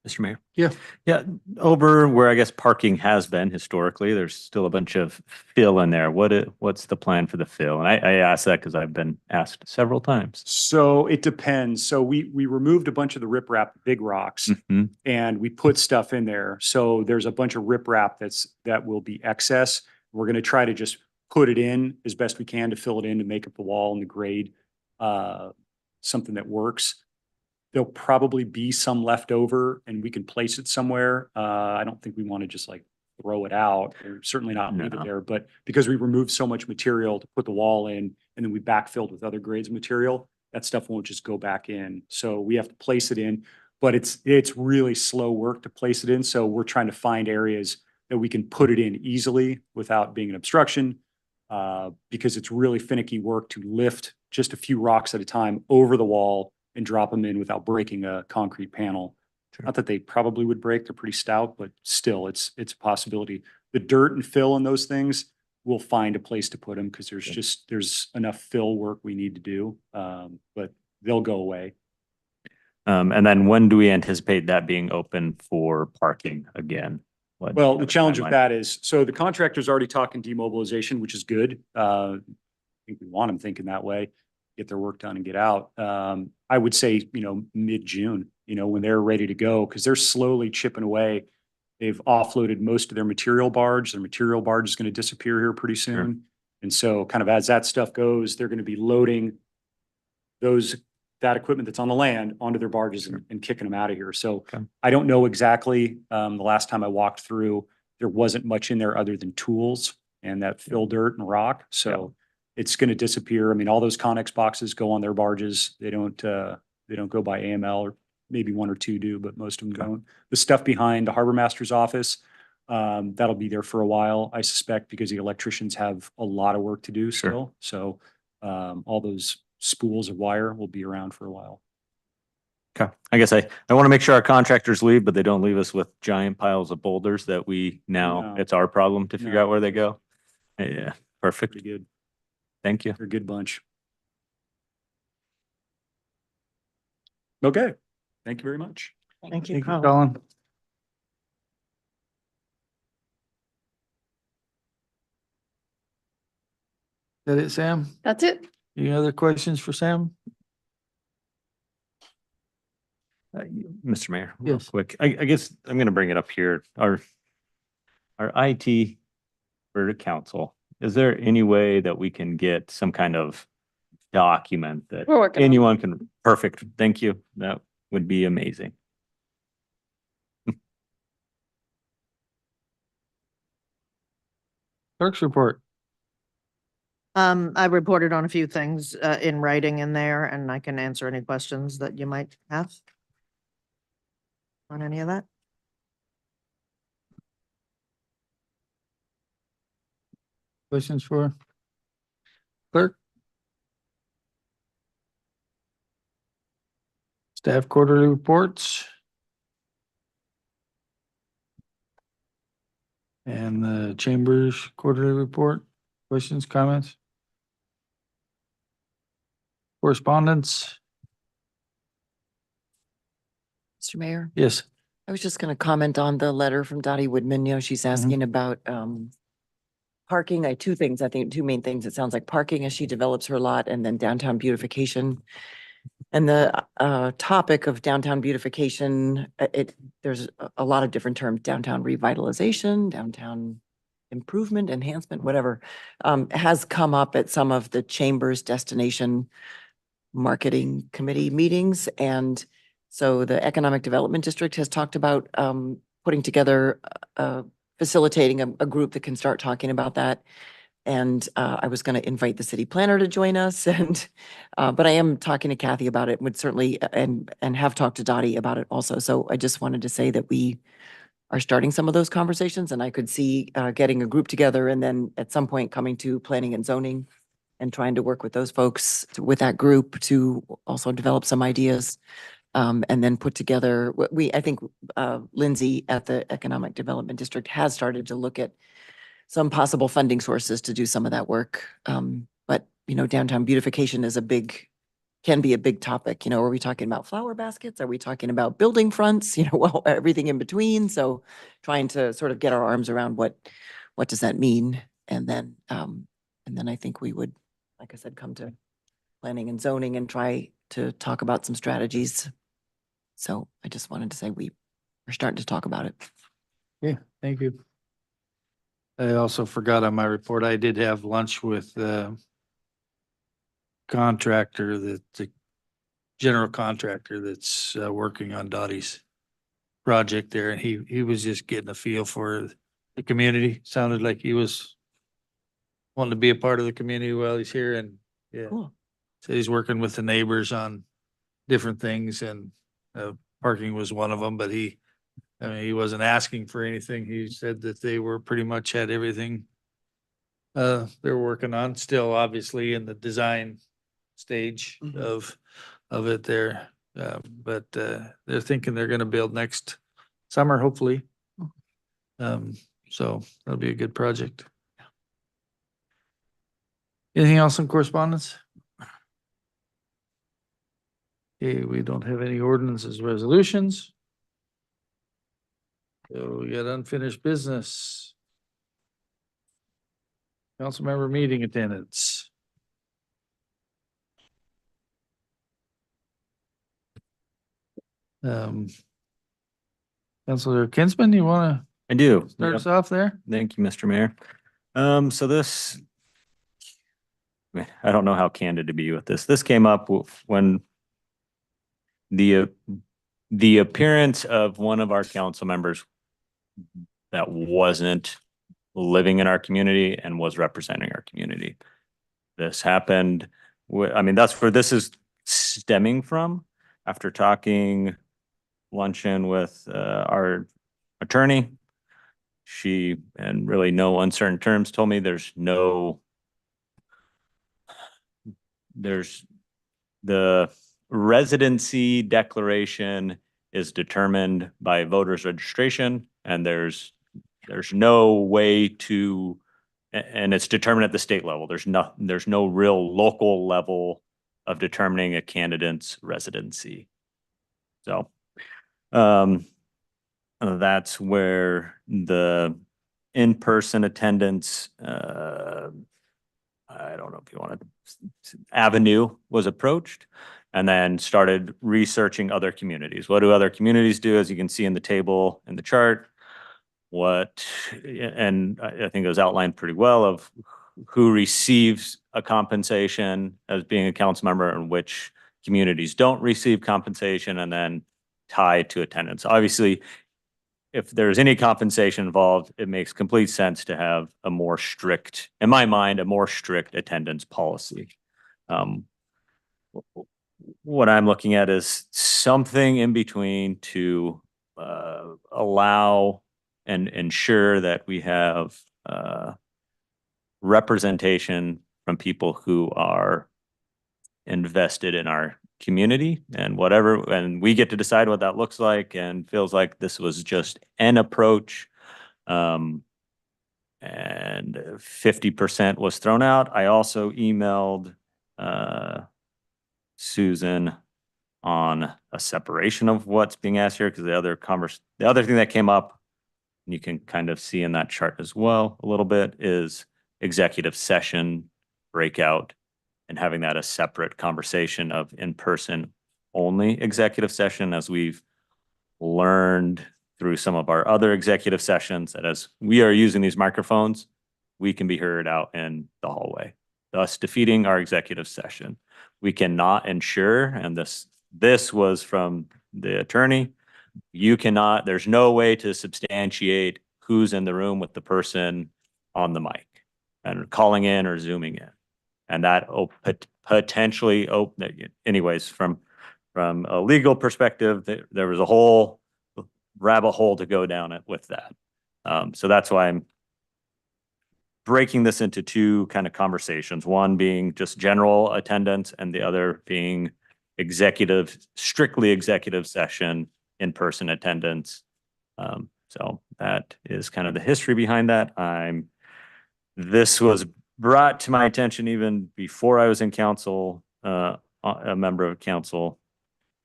Mr. Mayor? Yeah. Yeah, over where I guess parking has been historically, there's still a bunch of fill in there. What's the plan for the fill? And I asked that because I've been asked several times. So it depends. So we removed a bunch of the riprap, big rocks, Mhm. and we put stuff in there. So there's a bunch of riprap that will be excess. We're going to try to just put it in as best we can to fill it in to make up the wall and the grade, something that works. There'll probably be some left over and we can place it somewhere. I don't think we want to just like throw it out or certainly not leave it No. there, but because we removed so much material to put the wall in and then we backfilled with other grades of material, that stuff won't just go back in. So we have to place it in, but it's really slow work to place it in. So we're trying to find areas that we can put it in easily without being an obstruction, because it's really finicky work to lift just a few rocks at a time over the wall and drop them in without breaking a concrete panel. Sure. Not that they probably would break, they're pretty stout, but still it's a possibility. The dirt and fill in those things, we'll find a place to put them because there's enough fill work we need to do. But they'll go away. And then when do we anticipate that being open for parking again? Well, the challenge of that is, so the contractor's already talking demobilization, which is good. I think we want them thinking that way, get their work done and get out. I would say, mid-June, when they're ready to go, because they're slowly chipping away. They've offloaded most of their material barge. Their material barge is going to disappear here pretty soon. Sure. And so kind of as that stuff goes, they're going to be loading that equipment that's on the land onto their barges and kicking them out of here. So Okay. I don't know exactly. The last time I walked through, there wasn't much in there other than tools and that fill dirt and rock. So it's going to disappear. I mean, all those Connex boxes go on their barges. They don't go by AML, or maybe one or two do, but most of them don't. The stuff behind the harbor master's office, that'll be there for a while, I suspect, because the electricians have a lot of work to do still. So all those spools of wire will be around for a while. Okay. I guess I want to make sure our contractors leave, but they don't leave us with giant piles of boulders that No. it's our problem to figure No. out where they go. Yeah, perfect. Pretty good. Thank you. They're a good bunch. Okay, thank you very much. Thank you, Thank you, Colin. Colin. That it, Sam? That's it. Any other questions for Sam? Mr. Mayor, real Yes. quick, I guess I'm gonna bring it up here. Our IT for the council, is there any way that we can get some kind of document that We're working on it. anyone can, perfect, thank you. That would be amazing. Clerk's report. I reported on a few things, in writing in there, and I can answer any questions that you might have on any of that. Questions for clerk? Staff quarterly reports. And the chamber's quarterly report. Questions, comments? Correspondence? Mr. Mayor, Yes. I was just gonna comment on the letter from Dottie Woodman. You know, she's asking about parking. I had two things, I think, two main things. It sounds like parking as she develops her lot and then downtown beautification. And the topic of downtown beautification, there's a lot of different terms, downtown revitalization, downtown improvement, enhancement, whatever, has come up at some of the chamber's destination marketing committee meetings. And so the Economic Development District has talked about putting together, facilitating a group that can start talking about that. And I was going to invite the city planner to join us, and but I am talking to Kathy about it. Would certainly and have talked to Dottie about it also. So I just wanted to say that we are starting some of those conversations, and I could see getting a group together, and then at some point coming to planning and zoning, and trying to work with those folks with that group to also develop some ideas, and then put together. I think Lindsay at the Economic Development District has started to look at some possible funding sources to do some of that work. But, you know, downtown beautification is can be a big topic. You know, are we talking about flower baskets? Are we talking about building fronts? You know, well, everything in between. So trying to sort of get our arms around what does that mean? And then I think we would, like I said, come to planning and zoning and try to talk about some strategies. So I just wanted to say we are starting to talk about it. Yeah, thank you. I also forgot on my report, I did have lunch with the contractor, the general contractor that's working on Dottie's project there. And he was just getting a feel for the community. Sounded like he was wanting to be a part of the community while he's here, and yeah. Cool. So he's working with the neighbors on different things, and parking was one of them, but I mean, he wasn't asking for anything. He said that they were pretty much had everything they're working on, still obviously in the design stage of it there. But they're thinking they're gonna build next summer, hopefully. So that'll be a good project. Anything else in correspondence? Okay, we don't have any ordinances, resolutions. So we got unfinished business. Council member meeting attendance. Councilor Kinsman, you wanna I do. start Yep. us off there? Thank you, Mr. Mayor. So this, I don't know how candid to be with this. This came up when the appearance of one of our council members that wasn't living in our community and was representing our community. This happened, I mean, that's where this is stemming from. After talking luncheon with our attorney, she, in really no uncertain terms, told me there's the residency declaration is determined by voters registration, and there's no way to, and it's determined at the state level. There's no real local level of determining a candidate's residency. So, that's where the in-person attendance, I don't know if you want to, avenue was approached, and then started researching other communities. What do other communities do? As you can see in the table in the chart, and I think it was outlined pretty well of who receives a compensation as being a council member and which communities don't receive compensation, and then tied to attendance. Obviously, if there's any compensation involved, it makes complete sense to have a more strict, in my mind, a more strict attendance policy. What I'm looking at is something in between to allow and ensure that we have representation from people who are invested in our community and whatever, and we get to decide what that looks like, and feels like this was just an approach. And 50% was thrown out. I also emailed Susan on a separation of what's being asked here, because the other thing that came up, and you can kind of see in that chart as well a little bit, is executive session breakout, and having that a separate conversation of in-person only executive session, as we've learned through some of our other executive sessions, that as we are using these microphones, we can be heard out in the hallway, thus defeating our executive session. We cannot ensure, and this was from the attorney, you cannot, there's no way to substantiate who's in the room with the person on the mic and calling in or zooming in. And that potentially, anyways, from a legal perspective, there was a whole rabbit hole to go down it with that. So that's why I'm breaking this into two kind of conversations, one being just general attendance and the other being strictly executive session, in-person attendance. So that is kind of the history behind that. This was brought to my attention even before I was in council, a member of council,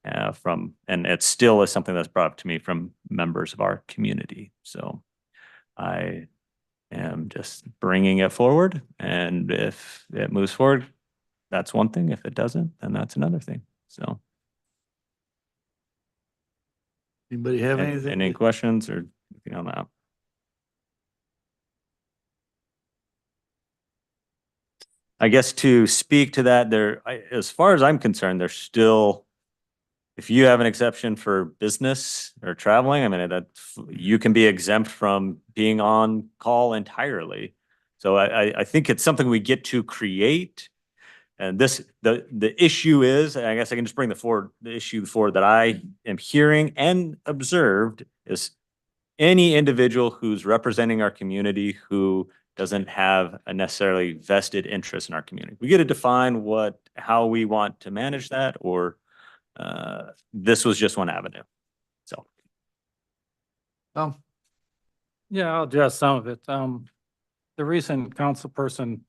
and it still is something that's brought up to me from members of our community. So I am just bringing it forward, and if it moves forward, that's one thing. If it doesn't, then that's another thing. So. Anybody have anything? Any questions or anything on that? I guess to speak to that, as far as I'm concerned, there's still, if you have an exception for business or traveling, I mean, you can be exempt from being on call entirely. So I think it's something we get to create. And the issue is, and I guess I can just bring the issue forward that I am hearing and observed, is any individual who's representing our community who doesn't have a necessarily vested interest in our community. We get to define how we want to manage that, or this was just one avenue. So. Yeah, I'll address some of it. The recent council person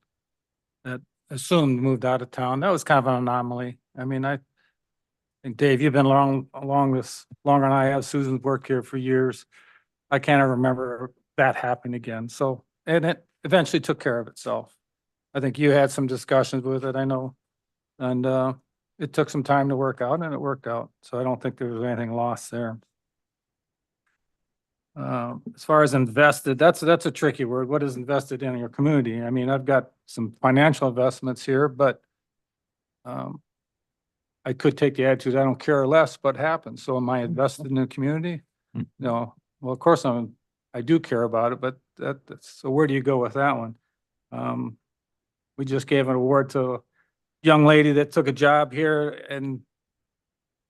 that assumed moved out of town, that was kind of an anomaly. I mean, I think, Dave, you've been along this longer than I have. Susan's worked here for years. I can't remember that happening again. So, and it eventually took care of itself. I think you had some discussions with it, I know. And it took some time to work out, and it worked out. So I don't think there was anything lost there. As far as invested, that's a tricky word. What is invested in your community? I mean, I've got some financial investments here, but I could take the attitude, I don't care less what happens. So am I invested in the community? No. Well, of course I do care about it, but so where do you go with that one? We just gave an award to a young lady that took a job here, and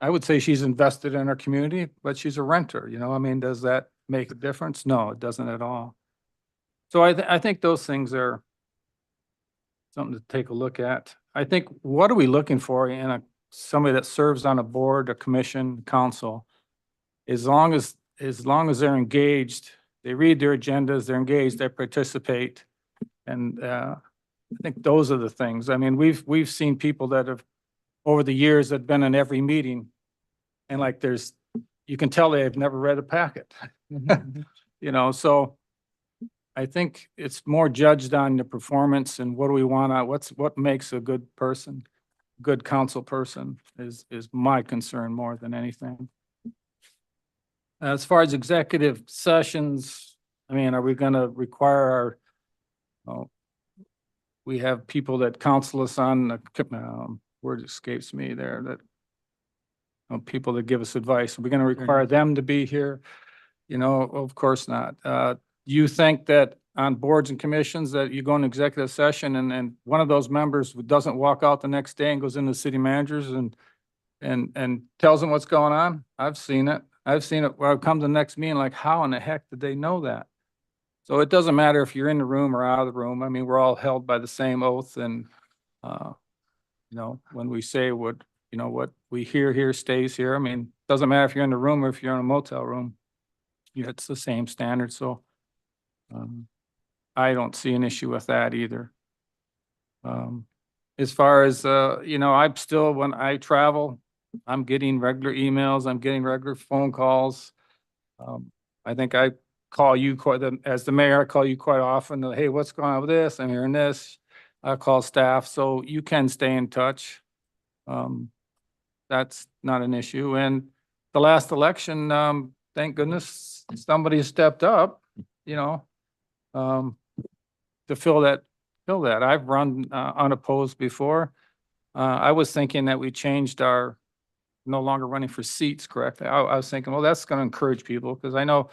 I would say she's invested in her community, but she's a renter, I mean, does that make a difference? No, it doesn't at all. So I think those things are something to take a look at. I think, what are we looking for in somebody that serves on a board, a commission, council? As long as they're engaged, they read their agendas, they're engaged, they participate. And I think those are the things. I mean, we've seen people that have, over the years, that have been in every meeting And like you can tell they've never read a packet. You know, so I think it's more judged on the performance and what do we want what makes a good person, good council person is my concern more than anything. As far as executive sessions, I mean, are we gonna require we have people that counsel us on the, word escapes me there, that people that give us advice. Are we gonna require them to be here? You know, of course not. You think that on boards and commissions that you go in executive session and one of those members doesn't walk out the next day and goes into the city managers and tells them what's going on? I've seen it. I've seen it where I've come to the next meeting, like, how in the heck did they know that? So it doesn't matter if you're in the room or out of the room. I mean, we're all held by the same oath and, you know, when we say what we hear here stays here. I mean, doesn't matter if you're in the room or if you're in a motel room. Yeah, it's the same standard. So, I don't see an issue with that either. As far as, you know, I'm still, when I travel, I'm getting regular emails, I'm getting regular phone calls. I think I call you as the mayor, I call you quite often, hey, what's going on with this? I'm hearing this. I call staff, so you can stay in touch. That's not an issue. And the last election, thank goodness, somebody stepped up, you know, to fill that. I've run unopposed before. I was thinking that we changed our no longer running for seats, correct? I was thinking, well, that's gonna encourage people, because I know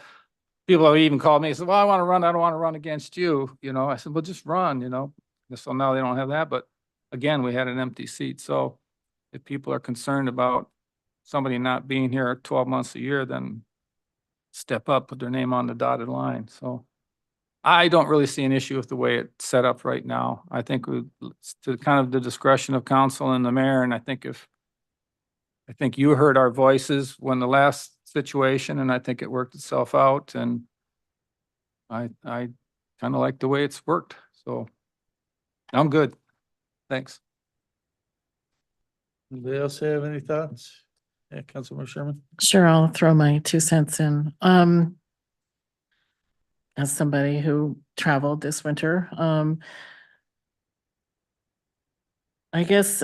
people have even called me and said, well, I want to run, I don't want to run against you, you know? I said, well, just run, you know? So now they don't have that, but again, we had an empty seat. So if people are concerned about somebody not being here 12 months a year, then step up, put their name on the dotted line. So I don't really see an issue with the way it's set up right now. I think it's to kind of the discretion of council and the mayor. And I think you heard our voices when the last situation, and I think it worked itself out. And I kind of like the way it's worked. So I'm good. Thanks. Anybody else have any thoughts? Yeah, Councilmember Sherman? Sure, I'll throw my 2 cents in. As somebody who traveled this winter, I guess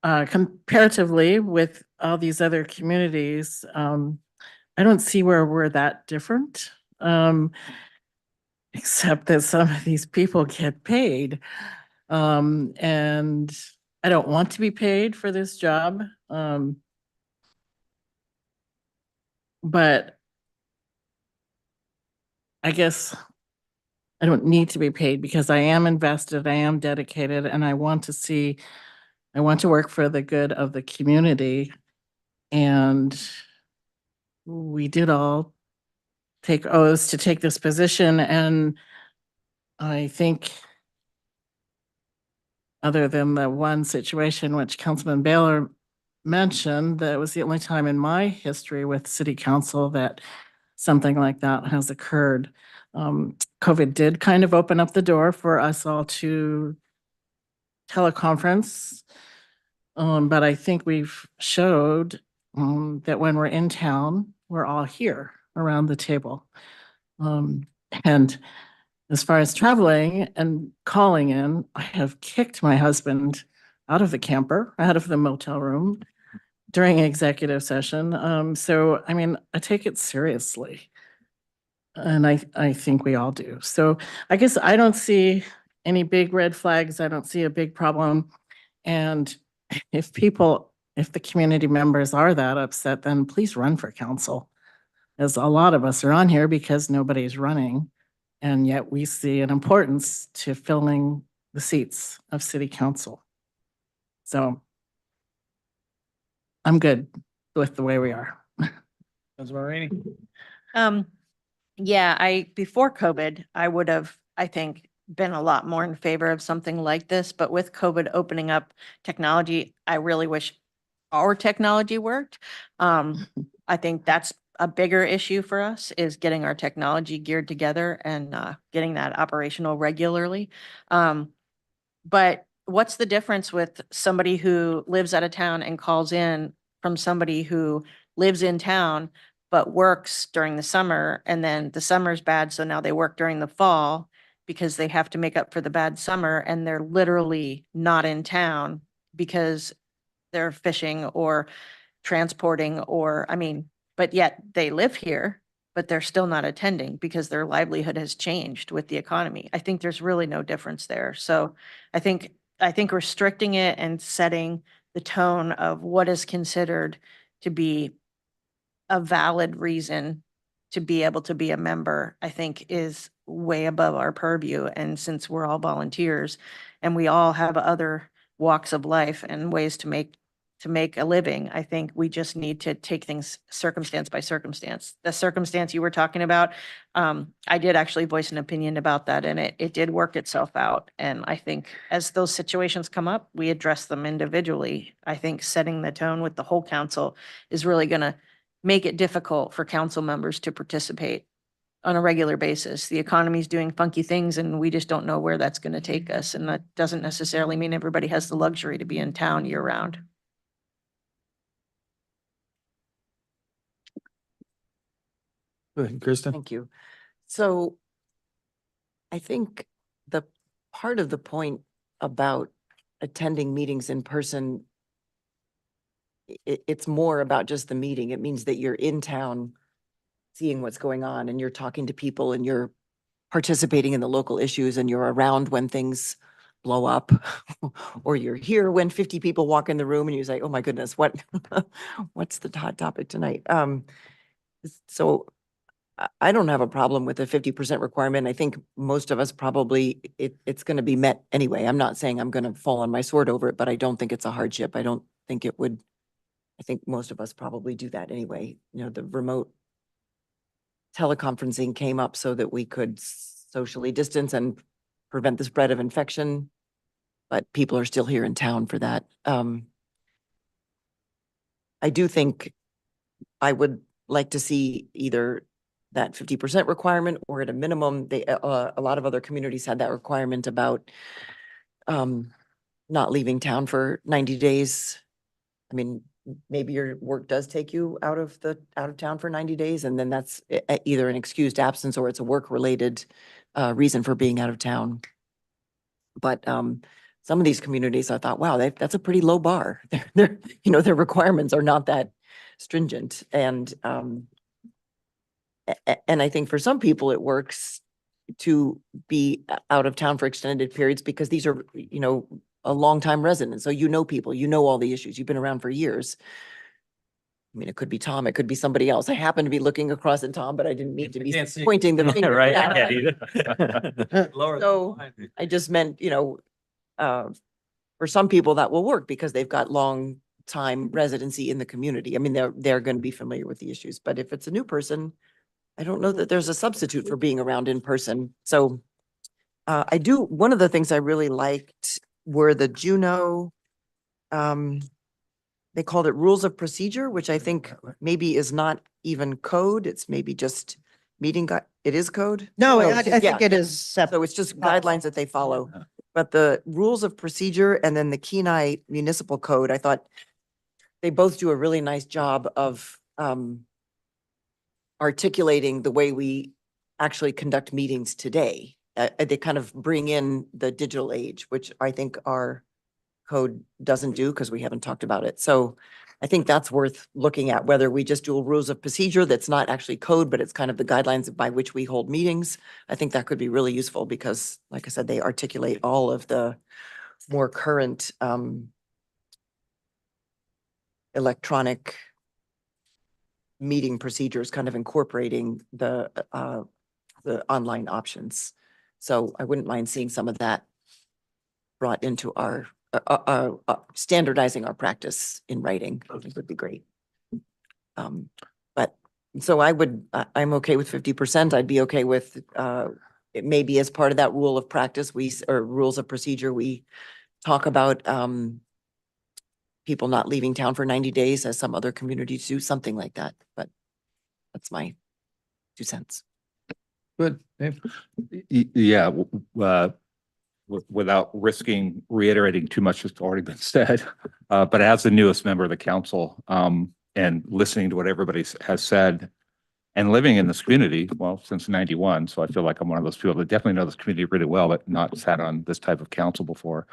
comparatively with all these other communities, I don't see where we're that different. Except that some of these people get paid. And I don't want to be paid for this job. But I guess I don't need to be paid because I am invested, I am dedicated, and I want to work for the good of the community. And we did all take oaths to take this position, and I think other than the one situation which Councilman Baylor mentioned, that was the only time in my history with city council that something like that has occurred. COVID did kind of open up the door for us all to teleconference. But I think we've showed that when we're in town, we're all here around the table. And as far as traveling and calling in, I have kicked my husband out of the camper, out of the motel room during executive session. So, I mean, I take it seriously. And I think we all do. So I guess I don't see any big red flags. I don't see a big problem. And if the community members are that upset, then please run for council. As a lot of us are on here because nobody's running. And yet we see an importance to filling the seats of city council. So I'm good with the way we are. Councilmember Rainey? Yeah, before COVID, I would have, I think, been a lot more in favor of something like this, but with COVID opening up technology, I really wish our technology worked. I think that's a bigger issue for us, is getting our technology geared together and getting that operational regularly. But what's the difference with somebody who lives out of town and calls in from somebody who lives in town, but works during the summer, and then the summer's bad, so now they work during the fall because they have to make up for the bad summer, and they're literally not in town because they're fishing or transporting or, I mean, but yet they live here, but they're still not attending because their livelihood has changed with the economy. I think there's really no difference there. So I think restricting it and setting the tone of what is considered to be a valid reason to be able to be a member, I think is way above our purview. And since we're all volunteers and we all have other walks of life and ways to make a living, I think we just need to take things circumstance by circumstance. The circumstance you were talking about, I did actually voice an opinion about that, and it did work itself out. And I think as those situations come up, we address them individually. I think setting the tone with the whole council is really gonna make it difficult for council members to participate on a regular basis. The economy's doing funky things and we just don't know where that's going to take us. And that doesn't necessarily mean everybody has the luxury to be in town year round. Go ahead, Kristen. Thank you. So I think the part of the point about attending meetings in person, it's more about just the meeting. It means that you're in town, seeing what's going on, and you're talking to people, and you're participating in the local issues, and you're around when things blow up, or you're here when 50 people walk in the room and you say, oh my goodness, what's the hot topic tonight? So I don't have a problem with the 50% requirement. I think most of us probably, it's going to be met anyway. I'm not saying I'm going to fall on my sword over it, but I don't think it's a hardship. I don't think it would. I think most of us probably do that anyway. You know, the remote teleconferencing came up so that we could socially distance and prevent the spread of infection, but people are still here in town for that. I do think I would like to see either that 50% requirement, or at a minimum, a lot of other communities had that requirement about not leaving town for 90 days. I mean, maybe your work does take you out of town for 90 days, and then that's either an excused absence or it's a work-related reason for being out of town. But some of these communities, I thought, wow, that's a pretty low bar. Their requirements are not that stringent, and I think for some people it works to be out of town for extended periods because these are, a longtime resident. So people, all the issues. You've been around for years. I mean, it could be Tom, it could be somebody else. I happen to be looking across at Tom, but I didn't mean to be pointing the finger. Right? Yeah. I can't either. So I just meant, for some people that will work because they've got long time residency in the community. I mean, they're going to be familiar with the issues, but if it's a new person, I don't know that there's a substitute for being around in person. So one of the things I really liked were the Juno, they called it rules of procedure, which I think maybe is not even code. It's maybe just it is code? No, Oh, I think it is separate. So it's just guidelines that they follow. But the rules of procedure and then the Kenai Municipal Code, I thought they both do a really nice job of articulating the way we actually conduct meetings today. They kind of bring in the digital age, which I think our code doesn't do because we haven't talked about it. So I think that's worth looking at, whether we just do a rules of procedure that's not actually code, but it's kind of the guidelines by which we hold meetings. I think that could be really useful because, like I said, they articulate all of the more current electronic meeting procedures, kind of incorporating the online options. So I wouldn't mind seeing some of that brought into our standardizing our practice in writing. I think would be great. But so I'm okay with 50%. I'd be okay with it maybe as part of that rule of practice, or rules of procedure, we talk about people not leaving town for 90 days as some other communities do, something like that. But that's my 2 cents. Good. Dave? Yeah, without risking reiterating too much that's already been said, but as the newest member of the council, and listening to what everybody has said and living in this community, well, since 91. So I feel like I'm one of those people that definitely know this community really well, but not sat on this type of council before.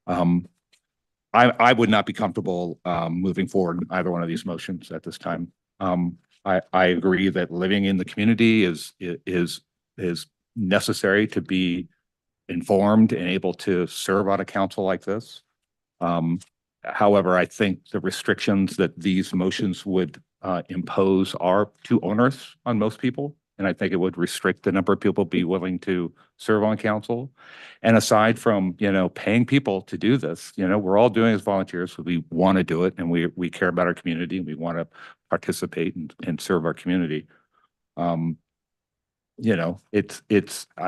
I would not be comfortable moving forward in either one of these motions at this time. I agree that living in the community is necessary to be informed and able to serve on a council like this. However, I think the restrictions that these motions would impose are too onerous on most people. And I think it would restrict the number of people be willing to serve on council. And aside from, paying people to do this, we're all doing as volunteers. So we want to do it and we care about our community and we want to participate and serve our community. I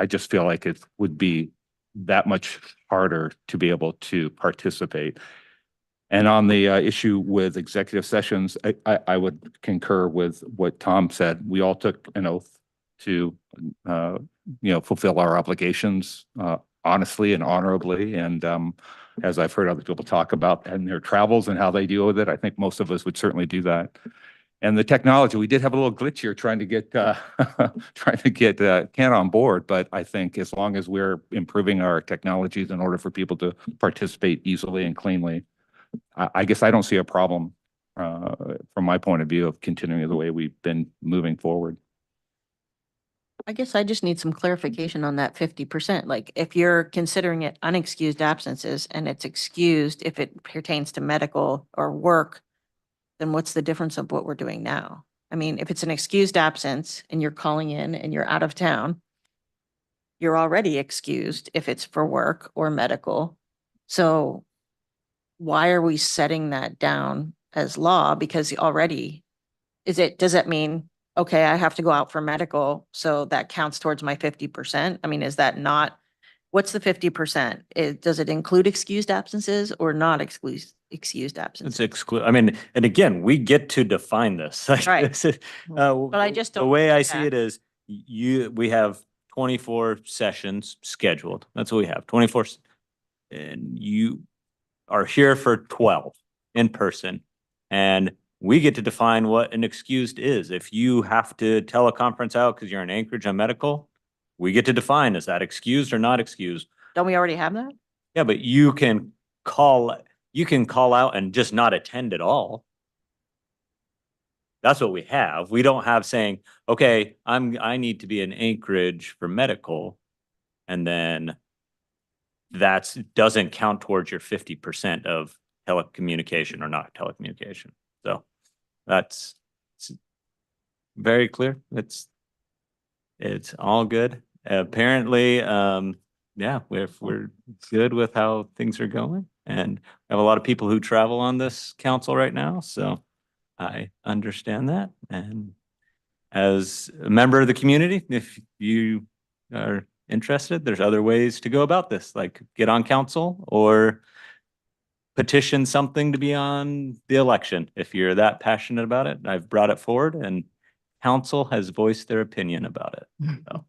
just feel like it would be that much harder to be able to participate. And on the issue with executive sessions, I would concur with what Tom said. We all took an oath to, fulfill our obligations honestly and honorably. And as I've heard other people talk about and their travels and how they deal with it, I think most of us would certainly do that. And the technology, we did have a little glitch here trying to get Ken on board, but I think as long as we're improving our technologies in order for people to participate easily and cleanly, I guess I don't see a problem from my point of view of continuing the way we've been moving forward. I guess I just need some clarification on that 50%. Like if you're considering it unexcused absences and it's excused if it pertains to medical or work, then what's the difference of what we're doing now? I mean, if it's an excused absence and you're calling in and you're out of town, you're already excused if it's for work or medical. So why are we setting that down as law? Because already, does that mean, okay, I have to go out for medical, so that counts towards my 50%? I mean, is that not, what's the 50%? Does it include excused absences or not excused absences? And again, we get to define this. Right. But I just the don't- way I see yeah. it is we have 24 sessions scheduled. That's what we have, 24. And you are here for 12 in person. And we get to define what an excused is. If you have to teleconference out because you're in Anchorage on medical, we get to define, is that excused or not excused? Don't we already have that? Yeah, but you can call out and just not attend at all. That's what we have. We don't have saying, okay, I need to be in Anchorage for medical, and then that doesn't count towards your 50% of telecommunication or not telecommunication. So it's very clear. It's all good. Apparently, yeah, we're good with how things are going, and we have a lot of people who travel on this council right now. So I understand that. And as a member of the community, if you are interested, there's other ways to go about this, like get on council or petition something to be on the election. If you're that passionate about it, I've brought it forward and council has voiced their opinion about it. So.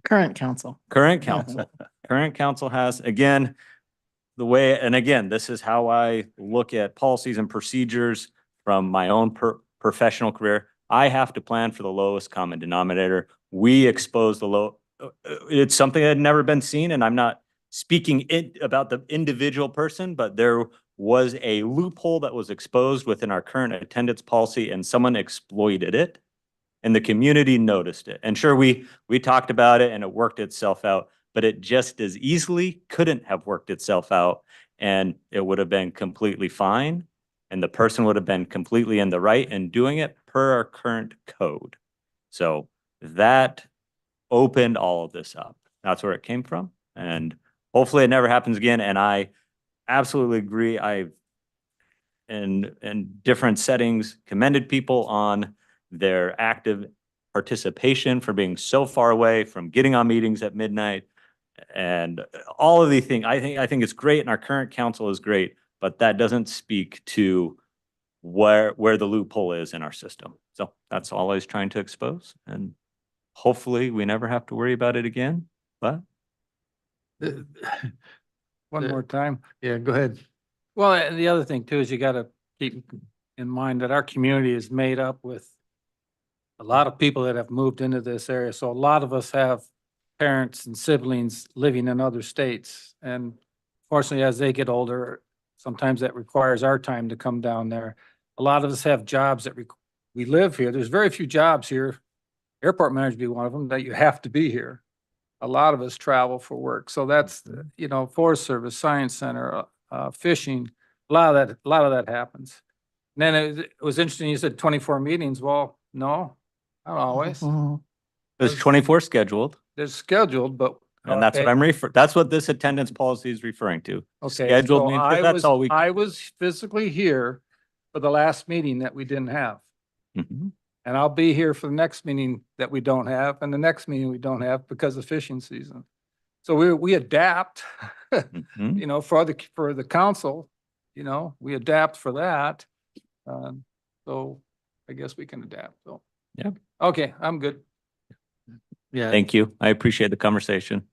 Current council. Current council has, again, this is how I look at policies and procedures from my own professional career. I have to plan for the lowest common denominator. We expose it's something that had never been seen, and I'm not speaking about the individual person, but there was a loophole that was exposed within our current attendance policy, and someone exploited it, and the community noticed it. And sure, we talked about it and it worked itself out, but it just as easily couldn't have worked itself out, and it would have been completely fine, and the person would have been completely in the right in doing it per our current code. So that opened all of this up. That's where it came from. And hopefully it never happens again. And I absolutely agree. I've in different settings commended people on their active participation for being so far away from getting on meetings at midnight and all of these things. I think it's great, and our current council is great, but that doesn't speak to where the loophole is in our system. So that's all I was trying to expose, and hopefully we never have to worry about it again. But One more time. Yeah, go ahead. Well, and the other thing too is you gotta keep in mind that our community is made up with a lot of people that have moved into this area. So a lot of us have parents and siblings living in other states. And fortunately, as they get older, sometimes that requires our time to come down there. A lot of us have jobs that we live here. There's very few jobs here. Airport manager be one of them that you have to be here. A lot of us travel for work. So that's, you know, Forest Service, Science Center, fishing, a lot of that happens. And then it was interesting, you said 24 meetings. Well, no, not always. Mhm. There's 24 scheduled, They're scheduled, but. and that's what that's what this attendance policy is referring to. Okay, Scheduled so means, 'cause that's all we. I was physically here for the last meeting that we didn't have. Mhm. And I'll be here for the next meeting that we don't have, and the next meeting we don't have because of fishing season. So we adapt, Mhm. you know, for the council, you know, we adapt for that. So I guess we can adapt, so. Yeah. Okay, I'm good. Yeah, Thank you. I appreciate the conversation.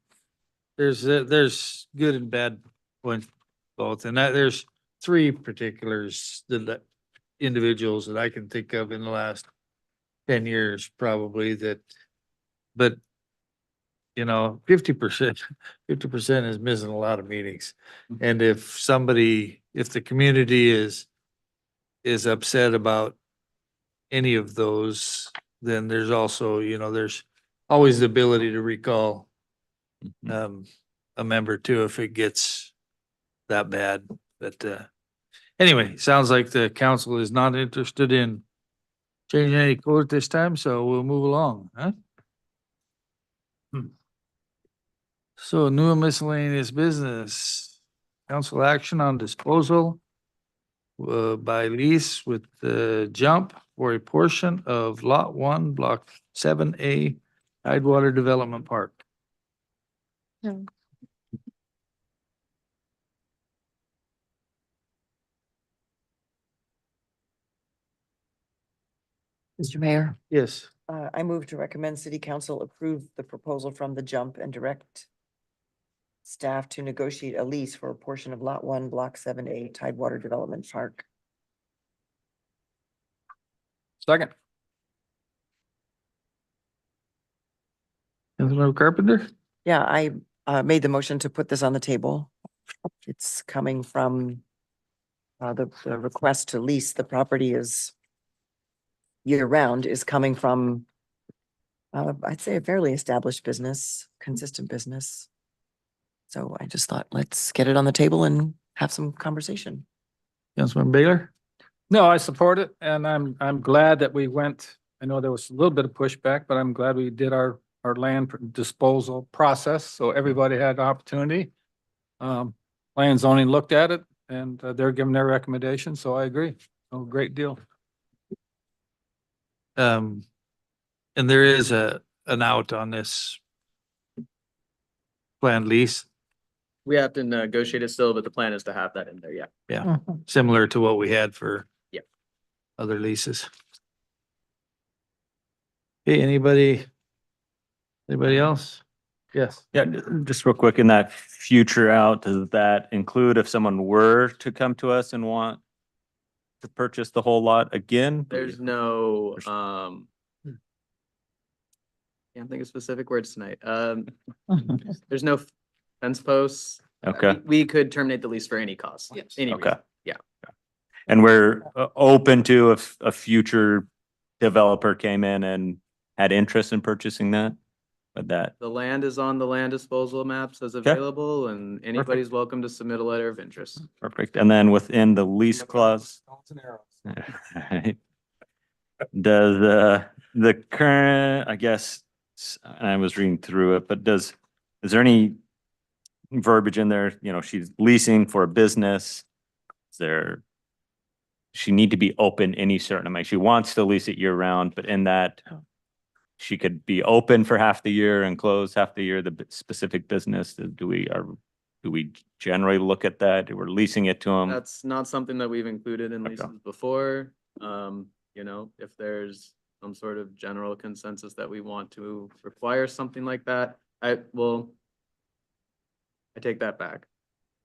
there's good and bad points both, and there's three particulars that individuals that I can think of in the last 10 years probably that, but you know, 50% is missing a lot of meetings. And if the community is upset about any of those, then there's also, you know, there's always the ability to recall Mhm. a member too if it gets that bad. But anyway, sounds like the council is not interested in changing any code at this time, so we'll move along, huh? So new and miscellaneous business, council action on disposal by lease with the jump for a portion of lot 1, block 7A, Tidewater Development Park. Mr. Mayor, Yes. I move to recommend city council approve the proposal from the jump and direct staff to negotiate a lease for a portion of lot 1, block 7A, Tidewater Development Park. Second. Councilmember Carpenter? Yeah, I made the motion to put this on the table. It's coming from the request to lease the property is year-round is coming from I'd say a fairly established business, consistent business. So I just thought, let's get it on the table and have some conversation. Councilmember Baylor? No, I support it, and I'm glad that we went, I know there was a little bit of pushback, but I'm glad we did our land disposal process, so everybody had an opportunity. Land zoning looked at it, and they're giving their recommendation, so I agree. Oh, great deal. And there is an out on this planned lease. We have to negotiate it still, but the plan is to have that in there, yeah. Yeah, similar to what we had for Yep. other leases. Hey, anybody else? Yes. Yeah, just real quick, in that future out, does that include if someone were to come to us and want to purchase the whole lot again? There's no, can't think of specific words tonight. There's no fence posts. Okay. We could terminate the lease for any cost. Yes. Any Okay. reason. Yeah. And we're open to if a future developer came in and had interest in purchasing that, but that, The land is on the land disposal maps as available, and anybody's welcome to submit a letter of interest. perfect. And then within the lease clause. Does the current, I guess, I was reading through it, but is there any verbiage in there, you know, she's leasing for a business? Does she need to be open any certain amount? She wants to lease it year round, but in that she could be open for half the year and close half the year, the specific business. Do we generally look at that? We're leasing it to them? That's not something that we've included in Okay. leases before. You know, if there's some sort of general consensus that we want to require something like that, I take that back.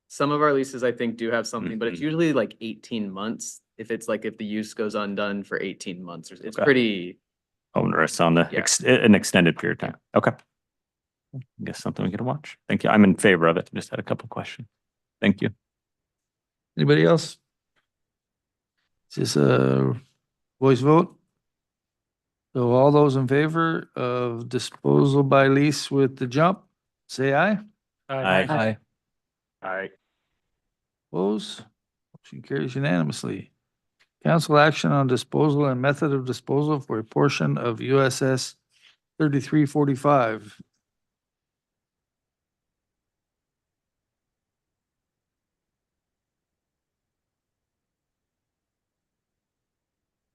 Some of our leases, I think, do have something, but it's usually like 18 months if it's like if the use goes undone for 18 months, it's Okay. pretty, Onerous on the Yeah. an extended period of time. Okay. I guess something we get to watch. Thank you. I'm in favor of it. Just had a couple questions. Thank you. Anybody else? Is this a voice vote? So all those in favor of disposal by lease with the jump, say aye. Aye. I, Oppose? Motion carries unanimously. Council action on disposal and method of disposal for a portion of USS 3345.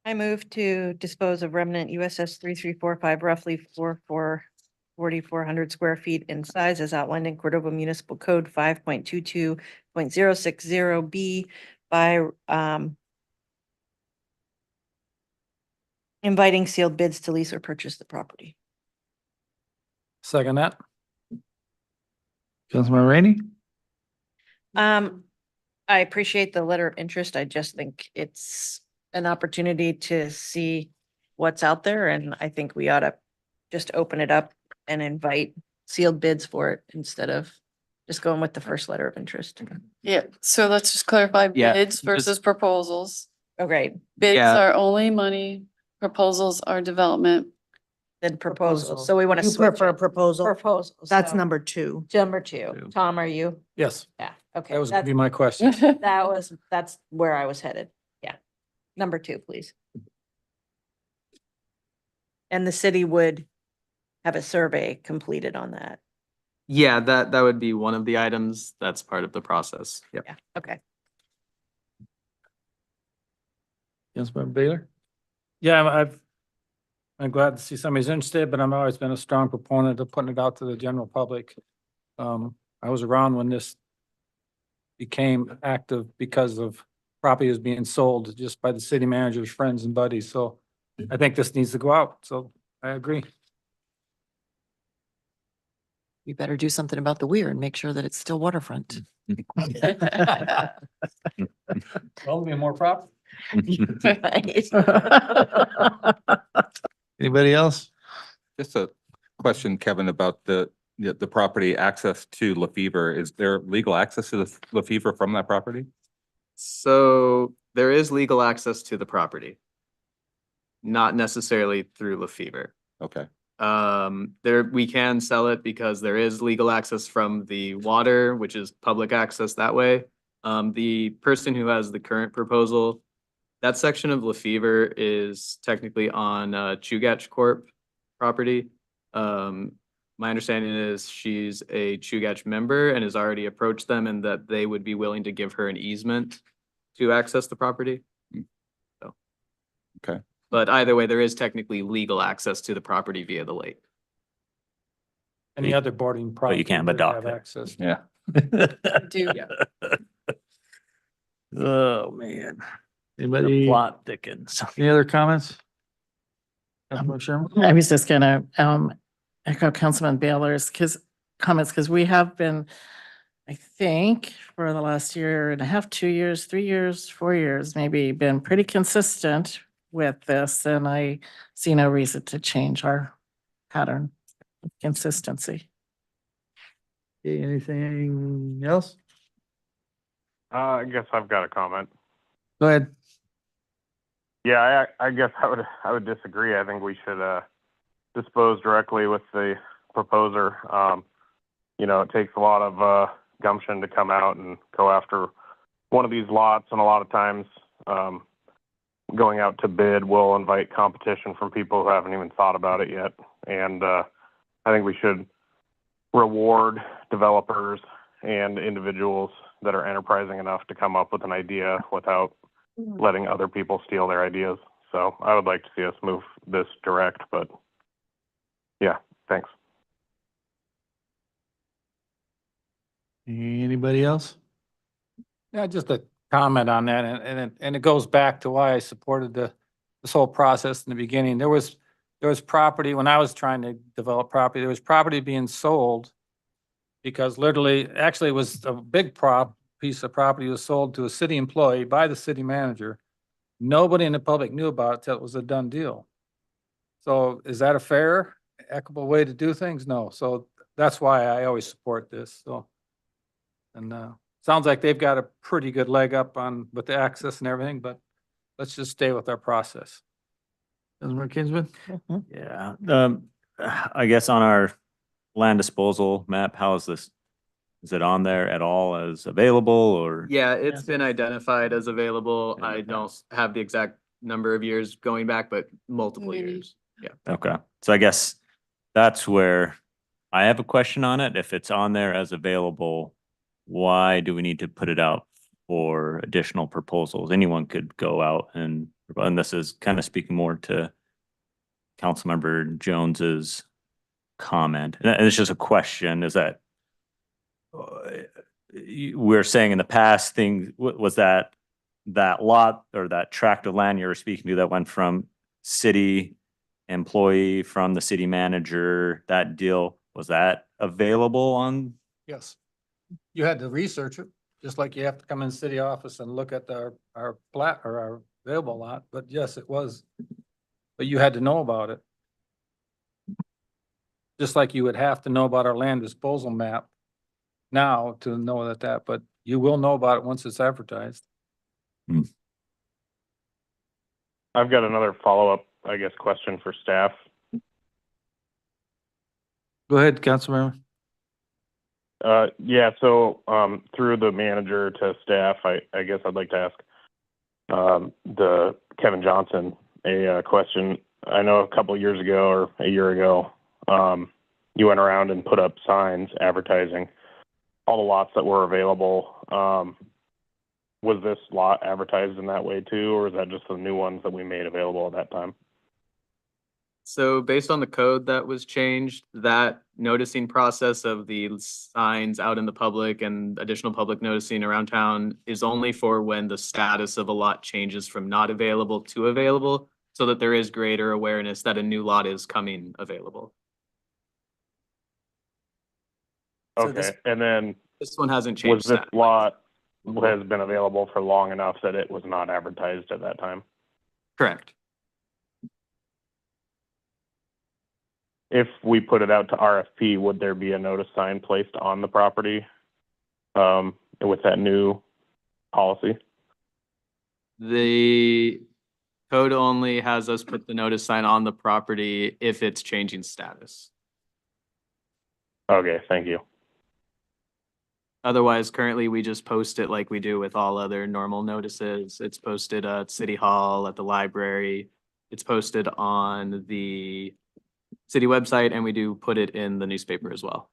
I move to dispose of remnant USS 3345, roughly 4,400 square feet in size as outlined in Cordova Municipal Code 5.22.060B by inviting sealed bids to lease or purchase the property. Second that. Councilman Rainey? I appreciate the letter of interest. I just think it's an opportunity to see what's out there, and I think we ought to just open it up and invite sealed bids for it instead of just going with the first letter of interest. Yeah, so let's just clarify Yeah, bids just- versus proposals. Oh, great. Bids Yeah. are only money, proposals are development. Then proposals. So we want to You switch prefer it. proposal? Proposals. That's so- number 2. Number 2. Tom, are you? Yes, Yeah, okay. that was gonna be That's- my question. That's where I was headed. Yeah. Number 2, please. And the city would have a survey completed on that. yeah, that would be one of the items. That's part of the process. Yep. Yeah, okay. Councilman Baylor? Yeah, I'm glad to see somebody's interested, but I've always been a strong proponent of putting it out to the general public. I was around when this became active because of property was being sold just by the city manager's friends and buddies, so I think this needs to go out, so I agree. We better do something about the weir and make sure that it's still waterfront. Well, be more profit. Anybody else? just a question, Kevin, about the property access to LaFever. Is there legal access to the LaFever from that property? So there is legal access to the property. Not necessarily through LaFever. Okay. We can sell it because there is legal access from the water, which is public access that way. The person who has the current proposal, that section of LaFever is technically on Chugach Corp property. My understanding is she's a Chugach member and has already approached them and that they would be willing to give her an easement to access the property. So. Okay. But either way, there is technically legal access to the property via the lake. Any other boarding. But you can't property would adopt have it. access. Yeah. Do. Oh, man. Anybody, Plot thickens. any other comments? Councilman Sherman? I was just gonna echo Councilman Baylor's comments, because we have been, I think, for the last year and a half, 2 years, 3 years, 4 years, maybe been pretty consistent with this, and I see no reason to change our pattern of consistency. Okay, anything else? I guess I've got a comment. Go ahead. Yeah, I guess I would disagree. I think we should dispose directly with the proposer. It takes a lot of gumption to come out and go after one of these lots, and a lot of times going out to bid will invite competition from people who haven't even thought about it yet. And I think we should reward developers and individuals that are enterprising enough to come up with an idea without letting other people steal their ideas. So I would like to see us move this direct, but yeah, thanks. Anybody else? Yeah, just a comment on that, and it goes back to why I supported this whole process in the beginning. There was property, when I was trying to develop property, there was property being sold because literally, actually it was a big piece of property was sold to a city employee by the city manager Nobody in the public knew about it till it was a done deal. So is that a fair, equitable way to do things? No. So that's why I always support this, so. And, sounds like they've got a pretty good leg up on with the access and everything, but let's just stay with our process. Councilmember Kinsman? Yeah, I guess on our land disposal map, how is this? Is it on there at all as available or? Yeah, it's been identified as available. In the I don't past. have the exact number of years going back, but multiple Many. years. Yeah. Okay, so I guess that's where I have a question on it. If it's on there as available, why do we need to put it out for additional proposals? Anyone could go out and this is kind of speaking more to Councilmember Jones's comment. And it's just a question, is that we're saying in the past thing, was that lot or that tract of land you were speaking to that went from city employee from the city manager, that deal, was that available on? Yes. You had to research it, just like you have to come in the city office and look at our plat or our available lot, but yes, it was. But you had to know about it. Just like you would have to know about our land disposal map now to know that, but you will know about it once it's advertised. I've got another follow-up, I guess, question for staff. Go ahead, Councilmember. Yeah, so, through the manager to staff, I guess I'd like to ask, the Kevin Johnson a question. I know a couple of years ago or a year ago, you went around and put up signs advertising all the lots that were available. Was this lot advertised in that way too, or is that just the new ones that we made available at that time? So based on the code that was changed, that noticing process of the signs out in the public and additional public noticing around town is only for when the status of a lot changes from not available to available, so that there is greater awareness that a new lot is coming available. So Okay, this- and then This one hasn't was changed. this status. lot has been available for long enough that it was not advertised at that time? Correct. If we put it out to RFP, would there be a notice sign placed on the property, with that new policy? The code only has us put the notice sign on the property if it's changing status. Okay, thank you. Otherwise, currently, we just post it like we do with all other normal notices. It's posted at City Hall, at the library. It's posted on the city website, and we do put it in the newspaper as well.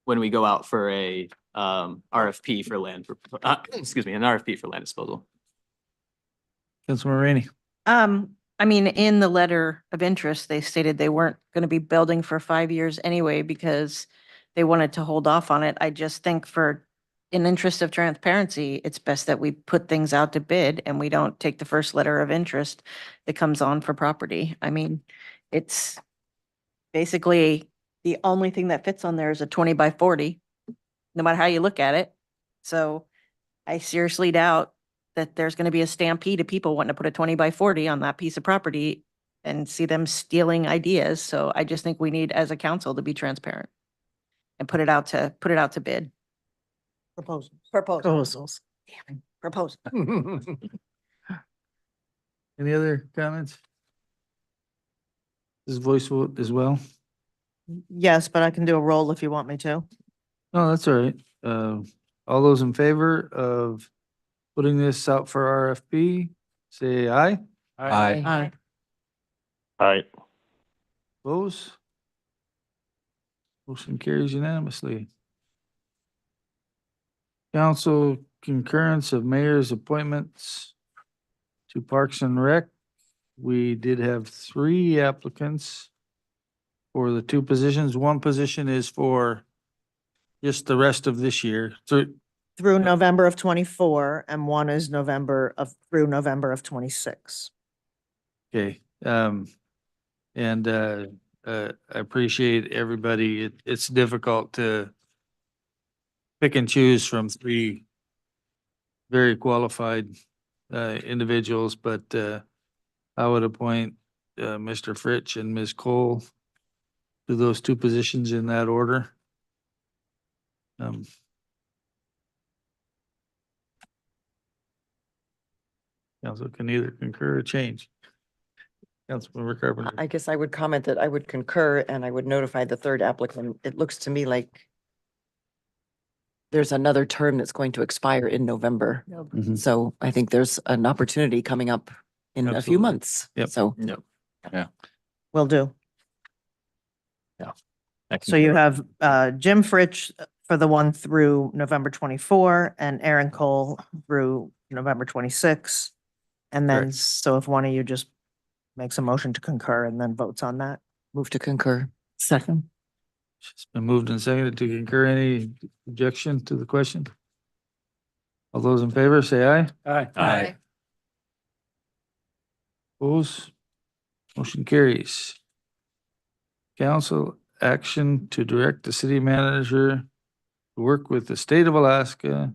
When we go out for a RFP for land, excuse me, an RFP for land disposal. Councilmember Rainey. I mean, in the letter of interest, they stated they weren't going to be building for 5 years anyway because they wanted to hold off on it. I just think in interest of transparency, it's best that we put things out to bid and we don't take the first letter of interest that comes on for property. I mean, it's basically the only thing that fits on there is a 20 by 40, no matter how you look at it. So I seriously doubt that there's going to be a stampede of people wanting to put a 20 by 40 on that piece of property and see them stealing ideas. So I just think we need, as a council, to be transparent and put it out to bid. Proposals. Damn it, proposal. Any other comments? This is voice vote as well? Yes, but I can do a roll if you want me to. No, that's all right. All those in favor of putting this out for RFP, say aye. Aye. All right. Opposed? Motion carries unanimously. Council concurrence of mayor's appointments to Parks and Rec. We did have 3 applicants for the 2 positions. One position is for just the rest of this year. So, Through November of 24, and one is through November of 26. okay, and I appreciate everybody. It's difficult to pick and choose from 3 very qualified individuals, but I would appoint Mr. Fritsch and Ms. Cole to those two positions in that order. Council can either concur or change. Councilmember Carpenter. I guess I would comment that I would concur and I would notify the third applicant. It looks to me like there's another term that's going to expire in November. Mhm. So I think there's an opportunity coming up in a few Absolutely. months. Yep. So Will do. I can So you do it. have Jim Fritsch for the one through November 24 and Aaron Cole through November 26. And then, Correct. so if one of you just makes a motion to concur and then votes on that. move to concur. Second. It's been moved and seconded to concur. Any objection to the question? All those in favor, say aye. Aye. Aye. Opposed? Motion carries. Council action to direct the city manager to work with the state of Alaska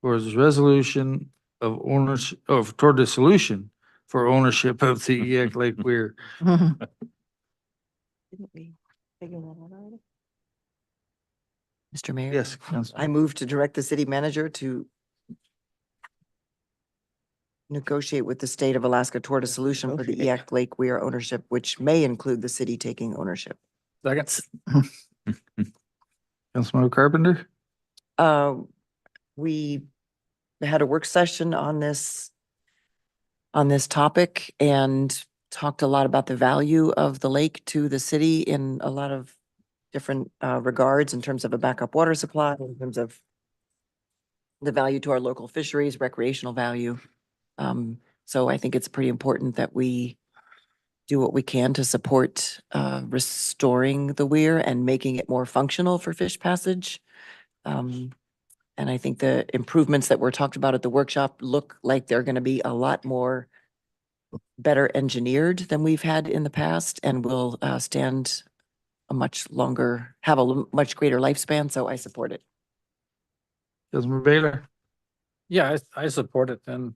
for his resolution of ownership, toward the solution for ownership of the EAC Lake Weir. Didn't we figure that out already? Mr. Mayor? Yes, Council. I move to direct the city manager to negotiate with the state of Alaska toward a solution for the EAC Lake Weir ownership, which may include the city taking ownership. Second. Councilmember Carpenter? We had a work session on this topic and talked a lot about the value of the lake to the city in a lot of different regards in terms of a backup water supply, in terms of the value to our local fisheries, recreational value. So I think it's pretty important that we do what we can to support restoring the weir and making it more functional for fish passage. And I think the improvements that were talked about at the workshop look like they're going to be a lot more better engineered than we've had in the past and will stand a much longer, have a much greater lifespan. So I support it. Councilmember Baylor? Yeah, I support it and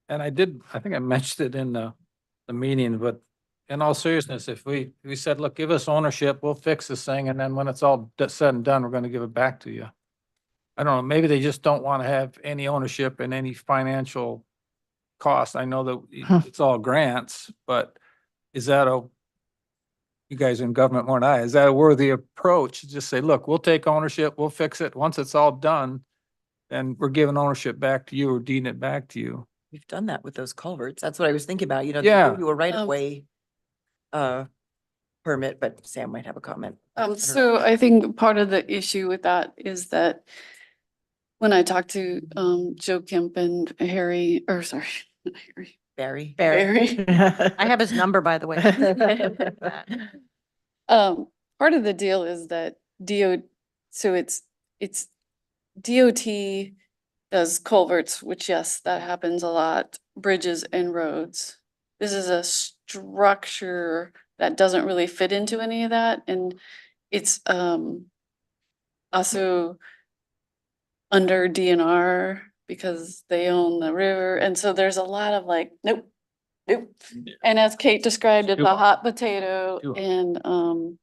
I think I mentioned it in the meeting, but in all seriousness, if we said, look, give us ownership, we'll fix this thing, and then when it's all said and done, we're gonna give it back to you. I don't know, maybe they just don't want to have any ownership and any financial cost. I know that it's all grants, but is that you guys in government more than I, is that a worthy approach? Just say, look, we'll take ownership, we'll fix it. Once it's all done, then we're giving ownership back to you or deeding it back to you. We've done that with those culverts. That's what I was thinking about. You know, Yeah. they give you a right of way permit, but Sam might have a comment. So I think part of the issue with that is that when I talked to Joe Kemp and Harry, or sorry, not Harry, Barry. Barry. I have his number, by the way. Part of the deal is that so it's DOT does culverts, which yes, that happens a lot, bridges and roads. This is a structure that doesn't really fit into any of that, and it's also under DNR because they own the river, and so there's a lot of like, nope. And as Kate described, it's a hot potato, Too hot. and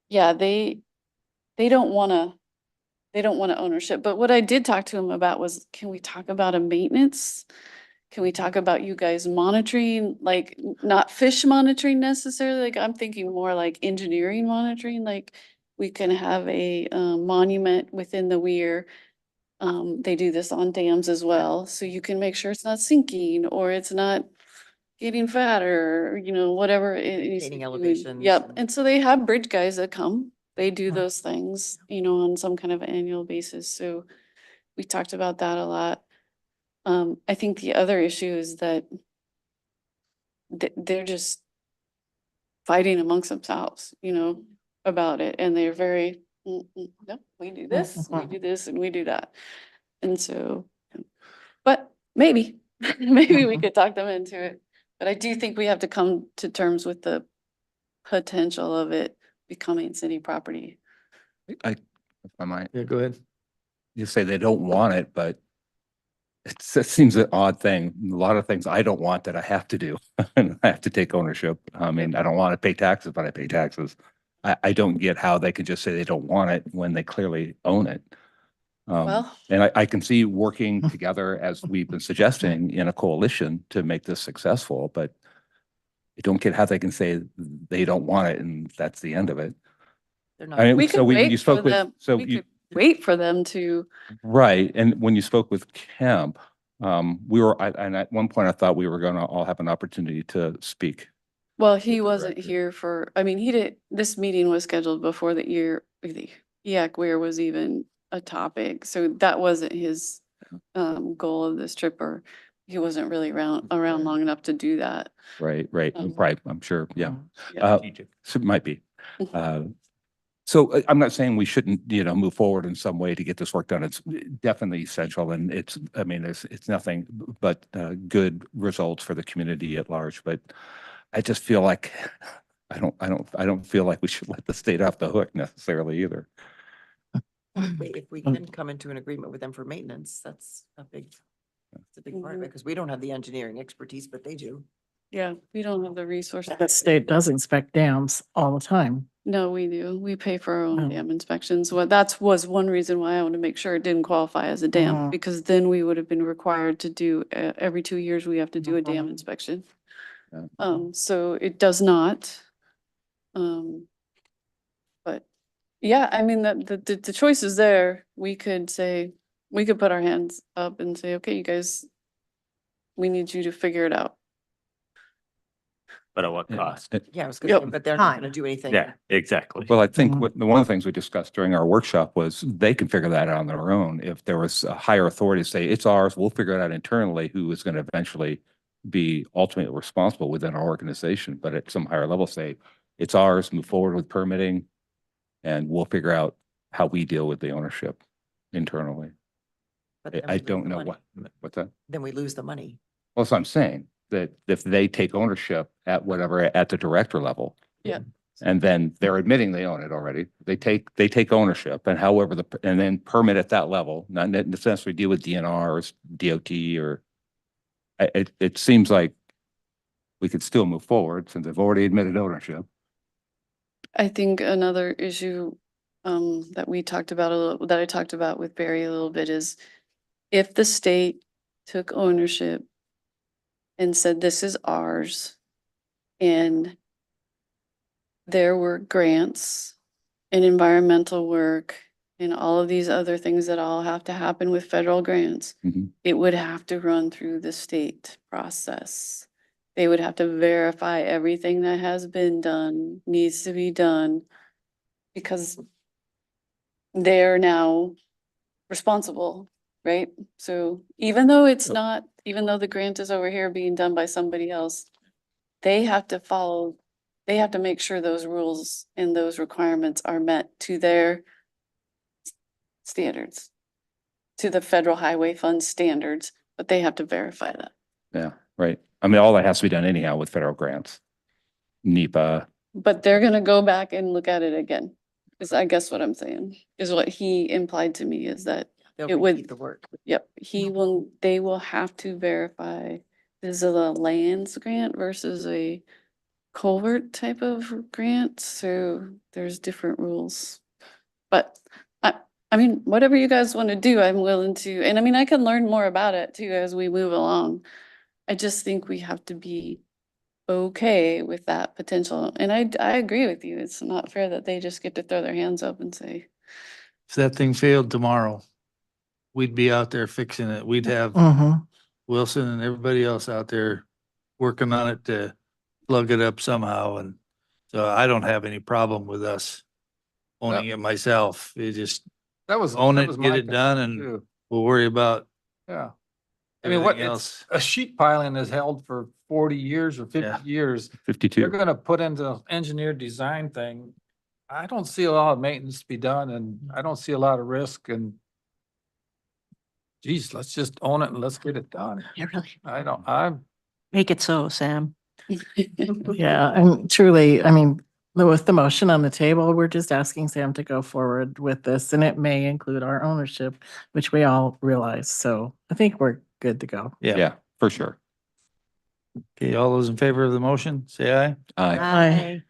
yeah, they don't wanna ownership, but what I did talk to him about was, can we talk about a maintenance? Can we talk about you guys monitoring, like, not fish monitoring necessarily, like, I'm thinking more like engineering monitoring, like, we can have a monument within the weir. They do this on dams as well, so you can make sure it's not sinking or it's not getting fatter, or, you know, whatever it needs to Maintaining be. elevations Yep, and- and so they have bridge guys that come, they do those things, you know, on some kind of annual basis, so we talked about that a lot. I think the other issue is that they're just fighting amongst themselves, you know, about it, and they're very, no, we do this, we do this, and we do that. And so, but maybe, maybe we could talk them into it, but I do think we have to come to terms with the potential of it becoming city property. If I might, Yeah, go ahead. you say they don't want it, but it seems an odd thing. A lot of things I don't want that I have to do. And I have to take ownership. I mean, I don't want to pay taxes, but I pay taxes. I don't get how they can just say they don't want it when they clearly own it. Well- And I can see working together as we've been suggesting in a coalition to make this successful, but I don't get how they can say they don't want it and that's the end of it. They're I not. mean, We so could when you wait for spoke with, them, so we you, could wait for them to, right, and when you spoke with Kemp, we were, and at one point I thought we were gonna all have an opportunity to speak. well, he wasn't here for, I mean, he did, this meeting was scheduled before the EAC where was even a topic. So that wasn't his goal of this trip, or he wasn't really around long enough to do that. Right, Um, right, I'm sure, yeah. Yeah. So it might be. So I'm not saying we shouldn't, move forward in some way to get this work done. It's definitely essential and I mean, it's nothing but good results for the community at large, but I just feel like I don't feel like we should let the state off the hook necessarily either. If we can come into an agreement with them for maintenance, that's a big part of it, because we don't have the engineering expertise, but they do. Yeah, we don't have the resources. The state does inspect dams all the time. No, we do. We pay for our own Oh. dam inspections. Well, was one reason why I wanted to make sure it didn't qualify as a dam, Mhm. because then we would have been required to do, every 2 years, we have to do a dam Mhm. inspection. Yeah. So it does not. But yeah, I mean, the choice is there. We could say, we could put our hands up and say, okay, you guys, we need you to figure it out. But at what Yeah. cost? Yeah, I was gonna say, Yep. but they're not Time. gonna do anything. Yeah, exactly. Well, I think Mhm. one of the things we discussed during our workshop was they can figure that out on their own. If there was a higher authority to say, it's ours, we'll figure it out internally, who is going to eventually be ultimately responsible within our organization. But at some higher level, say, it's ours, move forward with permitting, and we'll figure out how we deal with the ownership internally. But then we I lose don't the know money. what's that? Then we lose the money. Well, that's what I'm saying, that if they take ownership at whatever, at the director level. Yeah. And then they're admitting they own it already. They take ownership and however and then permit at that level, not necessarily deal with DNR or DOT or. It seems like we could still move forward since they've already admitted ownership. I think another issue that we talked about that I talked about with Barry a little bit is if the state took ownership and said, this is ours, and there were grants and environmental work and all of these other things that all have to happen with federal grants, Mhm. it would have to run through the state process. They would have to verify everything that has been done, needs to be done, because they're now responsible, right? So even though it's not, even though the grant is over here being done by somebody else, they have to follow, they have to make sure those rules and those requirements are met to their standards, to the federal highway fund standards, but they have to verify that. Yeah, right. I mean, all that has to be done anyhow with federal grants. NEPA. But they're gonna go back and look at it again, is I guess what I'm saying, is what he implied to me, is that They'll it would, repeat the work. yep, they will have to verify, this is a lands grant versus a culvert type of grant, so there's different rules. But I mean, whatever you guys want to do, I'm willing to, and I mean, I can learn more about it too as we move along. I just think we have to be okay with that potential, and I agree with you, it's not fair that they just get to throw their hands up and say, If that thing failed tomorrow, we'd be out there fixing it. We'd have Mhm. Wilson and everybody else out there working on it to plug it up somehow. And so I don't have any problem with us owning it myself. It just That was. own that it, was get my it done, concern, and too. we'll worry about Yeah. I mean, what, everything it's, else. a sheet piling is held for 40 years or Yeah. 50 years. They're 52. gonna put into engineered design thing. I don't see a lot of maintenance to be done and I don't see a lot of risk and geez, let's just own it and let's get it done. Yeah, really. I'm, Make it so, Sam. Yeah, and truly, I mean, with the motion on the table, we're just asking Sam to go forward with this, and it may include our ownership, which we all realize. So I think we're good. good to go. Yeah. Yeah, for sure. Okay, all those in favor of the motion, say aye. Aye.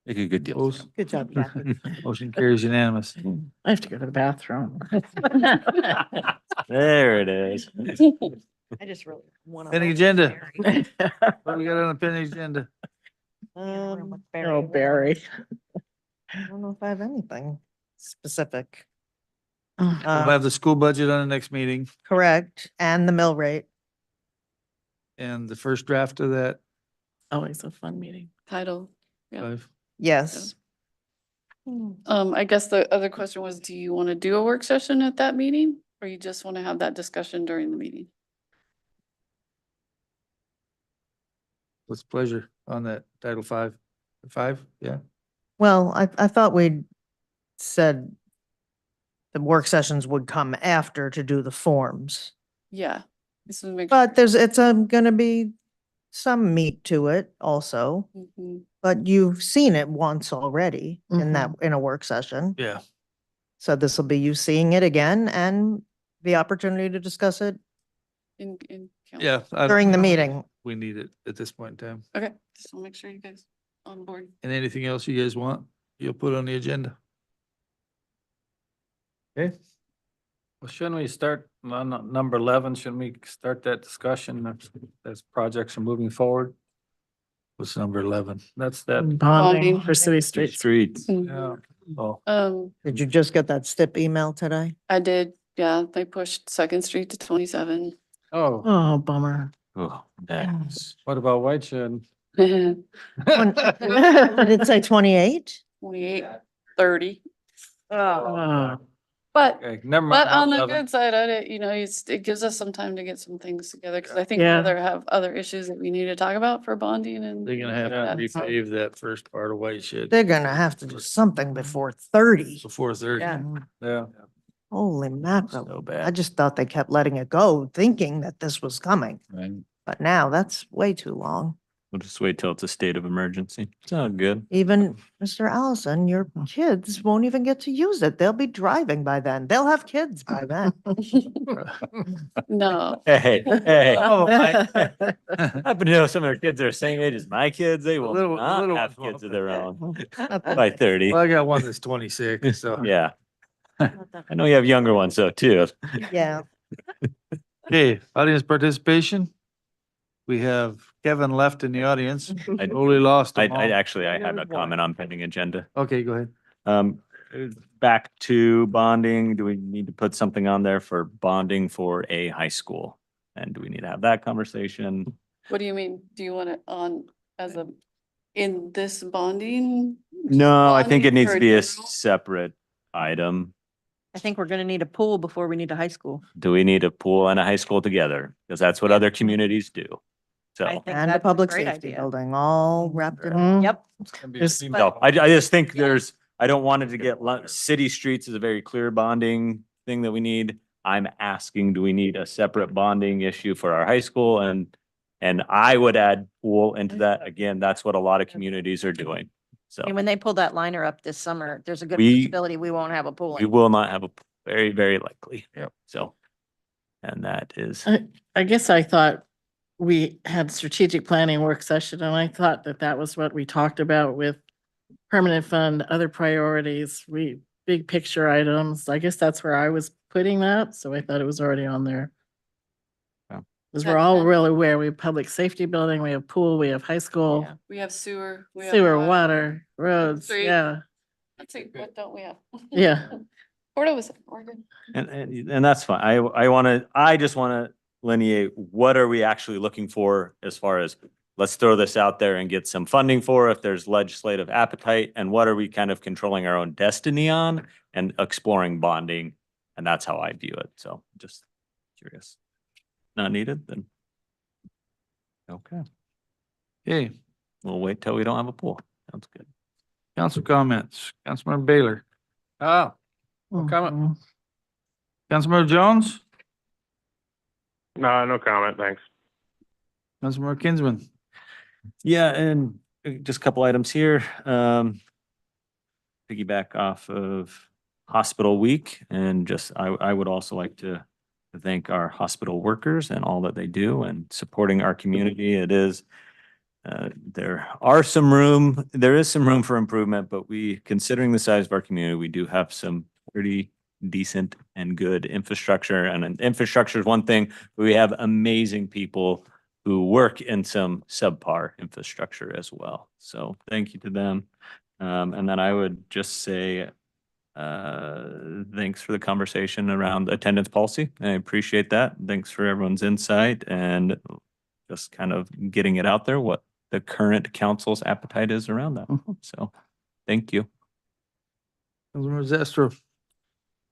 Make a good deal. Opposed? Good job, Kathy. Motion carries unanimous. I have to go to the bathroom. There it is. I just really want Pending agenda. What do we got on the pending agenda? Oh, Barry. I don't know if I have anything specific. We'll have the school budget on the next meeting Correct, and the mill rate. and the first draft of that. Always a fun meeting. Title. Yeah. 5. Yes. I guess the other question was, do you want to do a work session at that meeting? Or you just want to have that discussion during the meeting? What's pleasure on that Title 5? 5, yeah. Well, I thought we'd said the work sessions would come after to do the forms. Yeah. This would make. But it's gonna be some meat to it also, Mhm. but you've seen it once already in a work session. Yeah. So this will be you seeing it again and the opportunity to discuss it In council. Yeah. during the meeting. We need it at this point in time. Okay, just want to make sure you guys on board. And anything else you guys want, you'll put on the agenda. Okay. Well, shouldn't we start on number 11? Shouldn't we start that discussion as projects are moving forward? What's number 11? That's that. Bonding Bonding. for city streets. Streets. Yeah. Oh, Did you just get that STIP email today? I did, yeah, they pushed Second Street to 27. Oh, Oh, bummer. Oh, thanks. what about Whiteshed? 28, Did it say 28? 30. But, Okay, never mind. but on the 11. good side of it, it gives us some time to get some things together, because I think we Yeah. have other issues that we need to talk about for bonding and. they're gonna have to repave that first part of White Shed They're gonna have to do something before 30. before 30. Yeah. Holy mackerel. So I bad. just thought they kept letting it go, thinking that this was coming. Right. But now that's way too long. We'll just wait till it's a state of emergency. Sound good. Even Mr. Allison, your kids won't even get to use it. They'll be driving by then. They'll have kids by then. No, Hey, hey. Oh, I happen to know some of their kids are the same age as my kids. They will little not have ones kids of their own Not by 30. Well, I got one that's 26, so. Yeah. I know you have younger ones though, too. Yeah. Okay, audience participation. We have Kevin left in the audience. I Totally lost I them all. actually, I had a comment on pending agenda. Okay, go ahead. Back to bonding, do we need to put something on there for bonding for a high school? And do we need to have that conversation? what do you mean? Do you want it on as in this bonding? No, I think it Bonding needs for to be a general? separate item. I think we're gonna need a pool before we need a high school. Do we need a pool and a high school together? Because that's what other communities do. So, I think And a that's public great safety idea. building all wrapped in. Mm. Yep. There's- so I just think I don't want it to get, city streets is a very clear bonding thing that we need. I'm asking, do we need a separate bonding issue for our high school? And I would add pool into that. Again, that's what a lot of communities are doing. So And when they pull that liner up this summer, there's a good We- possibility we won't have a pool. we will not have a, very, very likely. Yep. So, and that is, I guess I thought we had strategic planning work session and I thought that was what we talked about with permanent fund, other priorities, big picture items. I guess that's where I was putting that. So I thought it was already on there. Yeah. Because we're all Gotcha. really aware, we have public safety building, we have pool, we have high school, Yeah. We have sewer. We have sewer, water, roads, Street. yeah, Let's see, what don't we have? yeah. Cordova's, Oregon. and that's fine. I just want to delineate, what are we actually looking for as far as, let's throw this out there and get some funding for if there's legislative appetite, and what are we kind of controlling our own destiny on and exploring bonding? And that's how I view it. So just curious. Not needed, then. Okay, Okay, we'll wait till we don't have a pool. Sounds good. council comments. Councilmember Baylor. Ah, no comment. Mhm. Councilmember Jones. No, no comment, thanks. Councilmember Kinsman. Yeah, and just a couple items here. Piggyback off of hospital week, and just, I would also like to to thank our hospital workers and all that they do and supporting our community. It is, there is some room for improvement, but considering the size of our community, we do have some pretty decent and good infrastructure. And infrastructure is one thing, but we have amazing people who work in some subpar infrastructure as well. So thank you to them. And then I would just say, thanks for the conversation around attendance policy. I appreciate that. Thanks for everyone's insight and just kind of getting it out there, what the current council's appetite is around that. So thank you. Councilmember Zastro.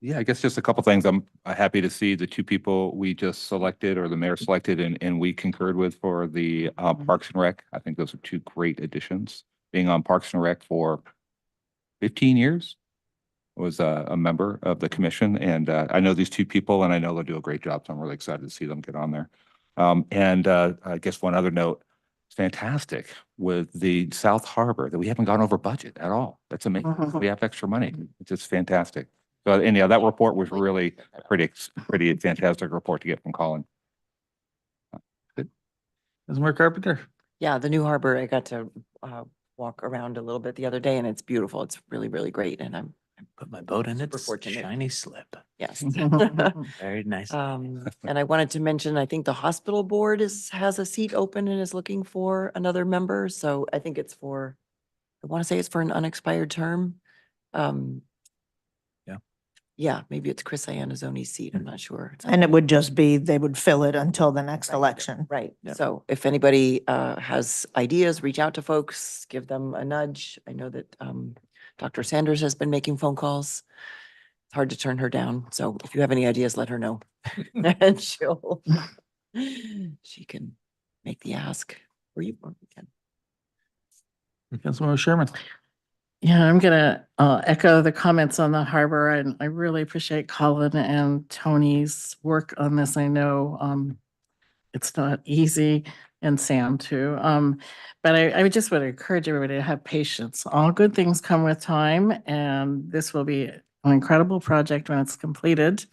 Yeah, I guess just a couple things. I'm happy to see the two people we just selected or the mayor selected and we concurred with for the Parks and Rec. I think those are two great additions. Being on Parks and Rec for 15 years, I was a member of the commission, and I know these two people and I know they'll do a great job. So I'm really excited to see them get on there. And I guess one other note, it's fantastic with the South Harbor that we haven't gone over budget at all. That's amazing. We have extra money. It's just fantastic. So, and yeah, that report was really pretty fantastic report to get from Colin. Councilmember Carpenter. Yeah, the new harbor, I got to walk around a little bit the other day and it's beautiful. It's really, really great. And I'm Put my boat in super its fortunate. shiny slip. Yes. Very nice. And I wanted to mention, I think the hospital board has a seat open and is looking for another member. So I think it's I want to say it's for an unexpired term. Yeah. Yeah, maybe it's Chris Iannazoni's seat. I'm not sure. And it would just be, they would fill it until the next election. Right. Yeah. So if anybody has ideas, reach out to folks, give them a nudge. I know that Dr. Sanders has been making phone calls. It's hard to turn her down. So if you have any ideas, let her know. And she can make the ask or you can. Councilmember Sherman. Yeah, I'm gonna echo the comments on the harbor, and I really appreciate Colin and Tony's work on this. I know it's not easy, and Sam too. But I just would encourage everybody to have patience. All good things come with time, and this will be an incredible project when it's completed.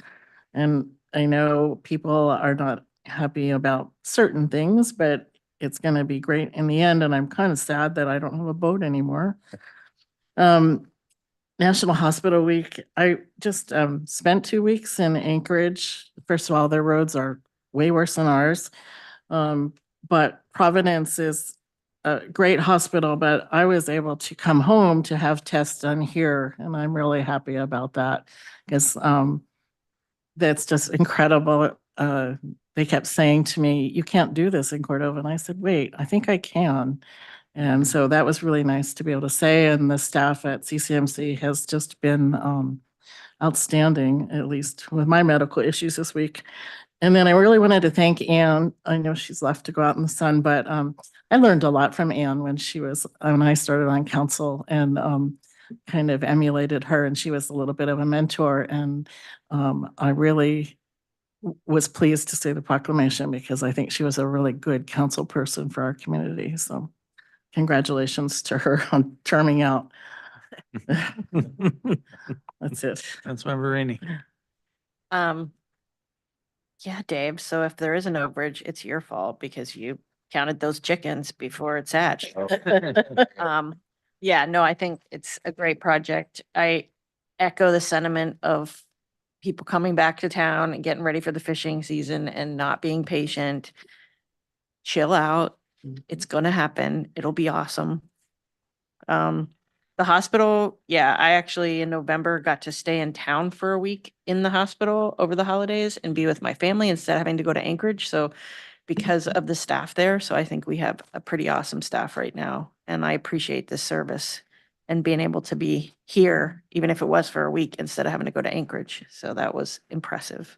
And I know people are not happy about certain things, but it's gonna be great in the end. And I'm kind of sad that I don't have a boat anymore. National Hospital Week, I just spent 2 weeks in Anchorage. First of all, their roads are way worse than ours. But Providence is a great hospital, but I was able to come home to have tests done here, and I'm really happy about that because that's just incredible. They kept saying to me, "You can't do this in Cordova," and I said, "Wait, I think I can." And so that was really nice to be able to say, and the staff at CCMC has just been outstanding, at least with my medical issues this week. And then I really wanted to thank Anne. I know she's left to go out in the sun, but I learned a lot from Anne when I started on council and kind of emulated her, and she was a little bit of a mentor. And I really was pleased to see the proclamation because I think she was a really good council person for our community. So congratulations to her on terming out. That's it. Councilmember Rainey. Yeah, Dave, so if there is an overage, it's your fault because you counted those chickens before it's hatched. Yeah, no, I think it's a great project. I echo the sentiment of people coming back to town and getting ready for the fishing season and not being patient. Chill out. It's gonna happen. It'll be awesome. The hospital, yeah, I actually in November got to stay in town for a week in the hospital over the holidays and be with my family instead of having to go to Anchorage. So because of the staff there, so I think we have a pretty awesome staff right now. And I appreciate this service and being able to be here, even if it was for a week instead of having to go to Anchorage. So that was impressive.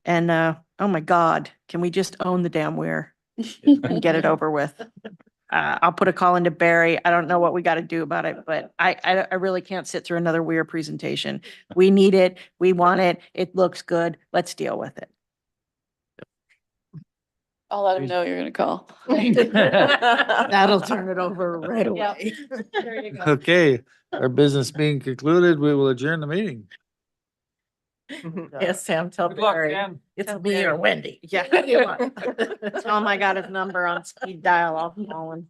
And oh my God, can we just own the damn Weir and get it over with? I'll put a call into Barry. I don't know what we got to do about it, but I really can't sit through another Weir presentation. We need it. We want it. It looks good. Let's deal with it. I'll let him know you're gonna call. That'll turn it over right away. There you go. Okay, our business being concluded, we will adjourn the meeting. Yes, Sam, tell Good luck, Barry, Ken. it's Tell me or Barry. Wendy. Yeah. What do you want? Tell him I got his number on speed dial. I'll call him.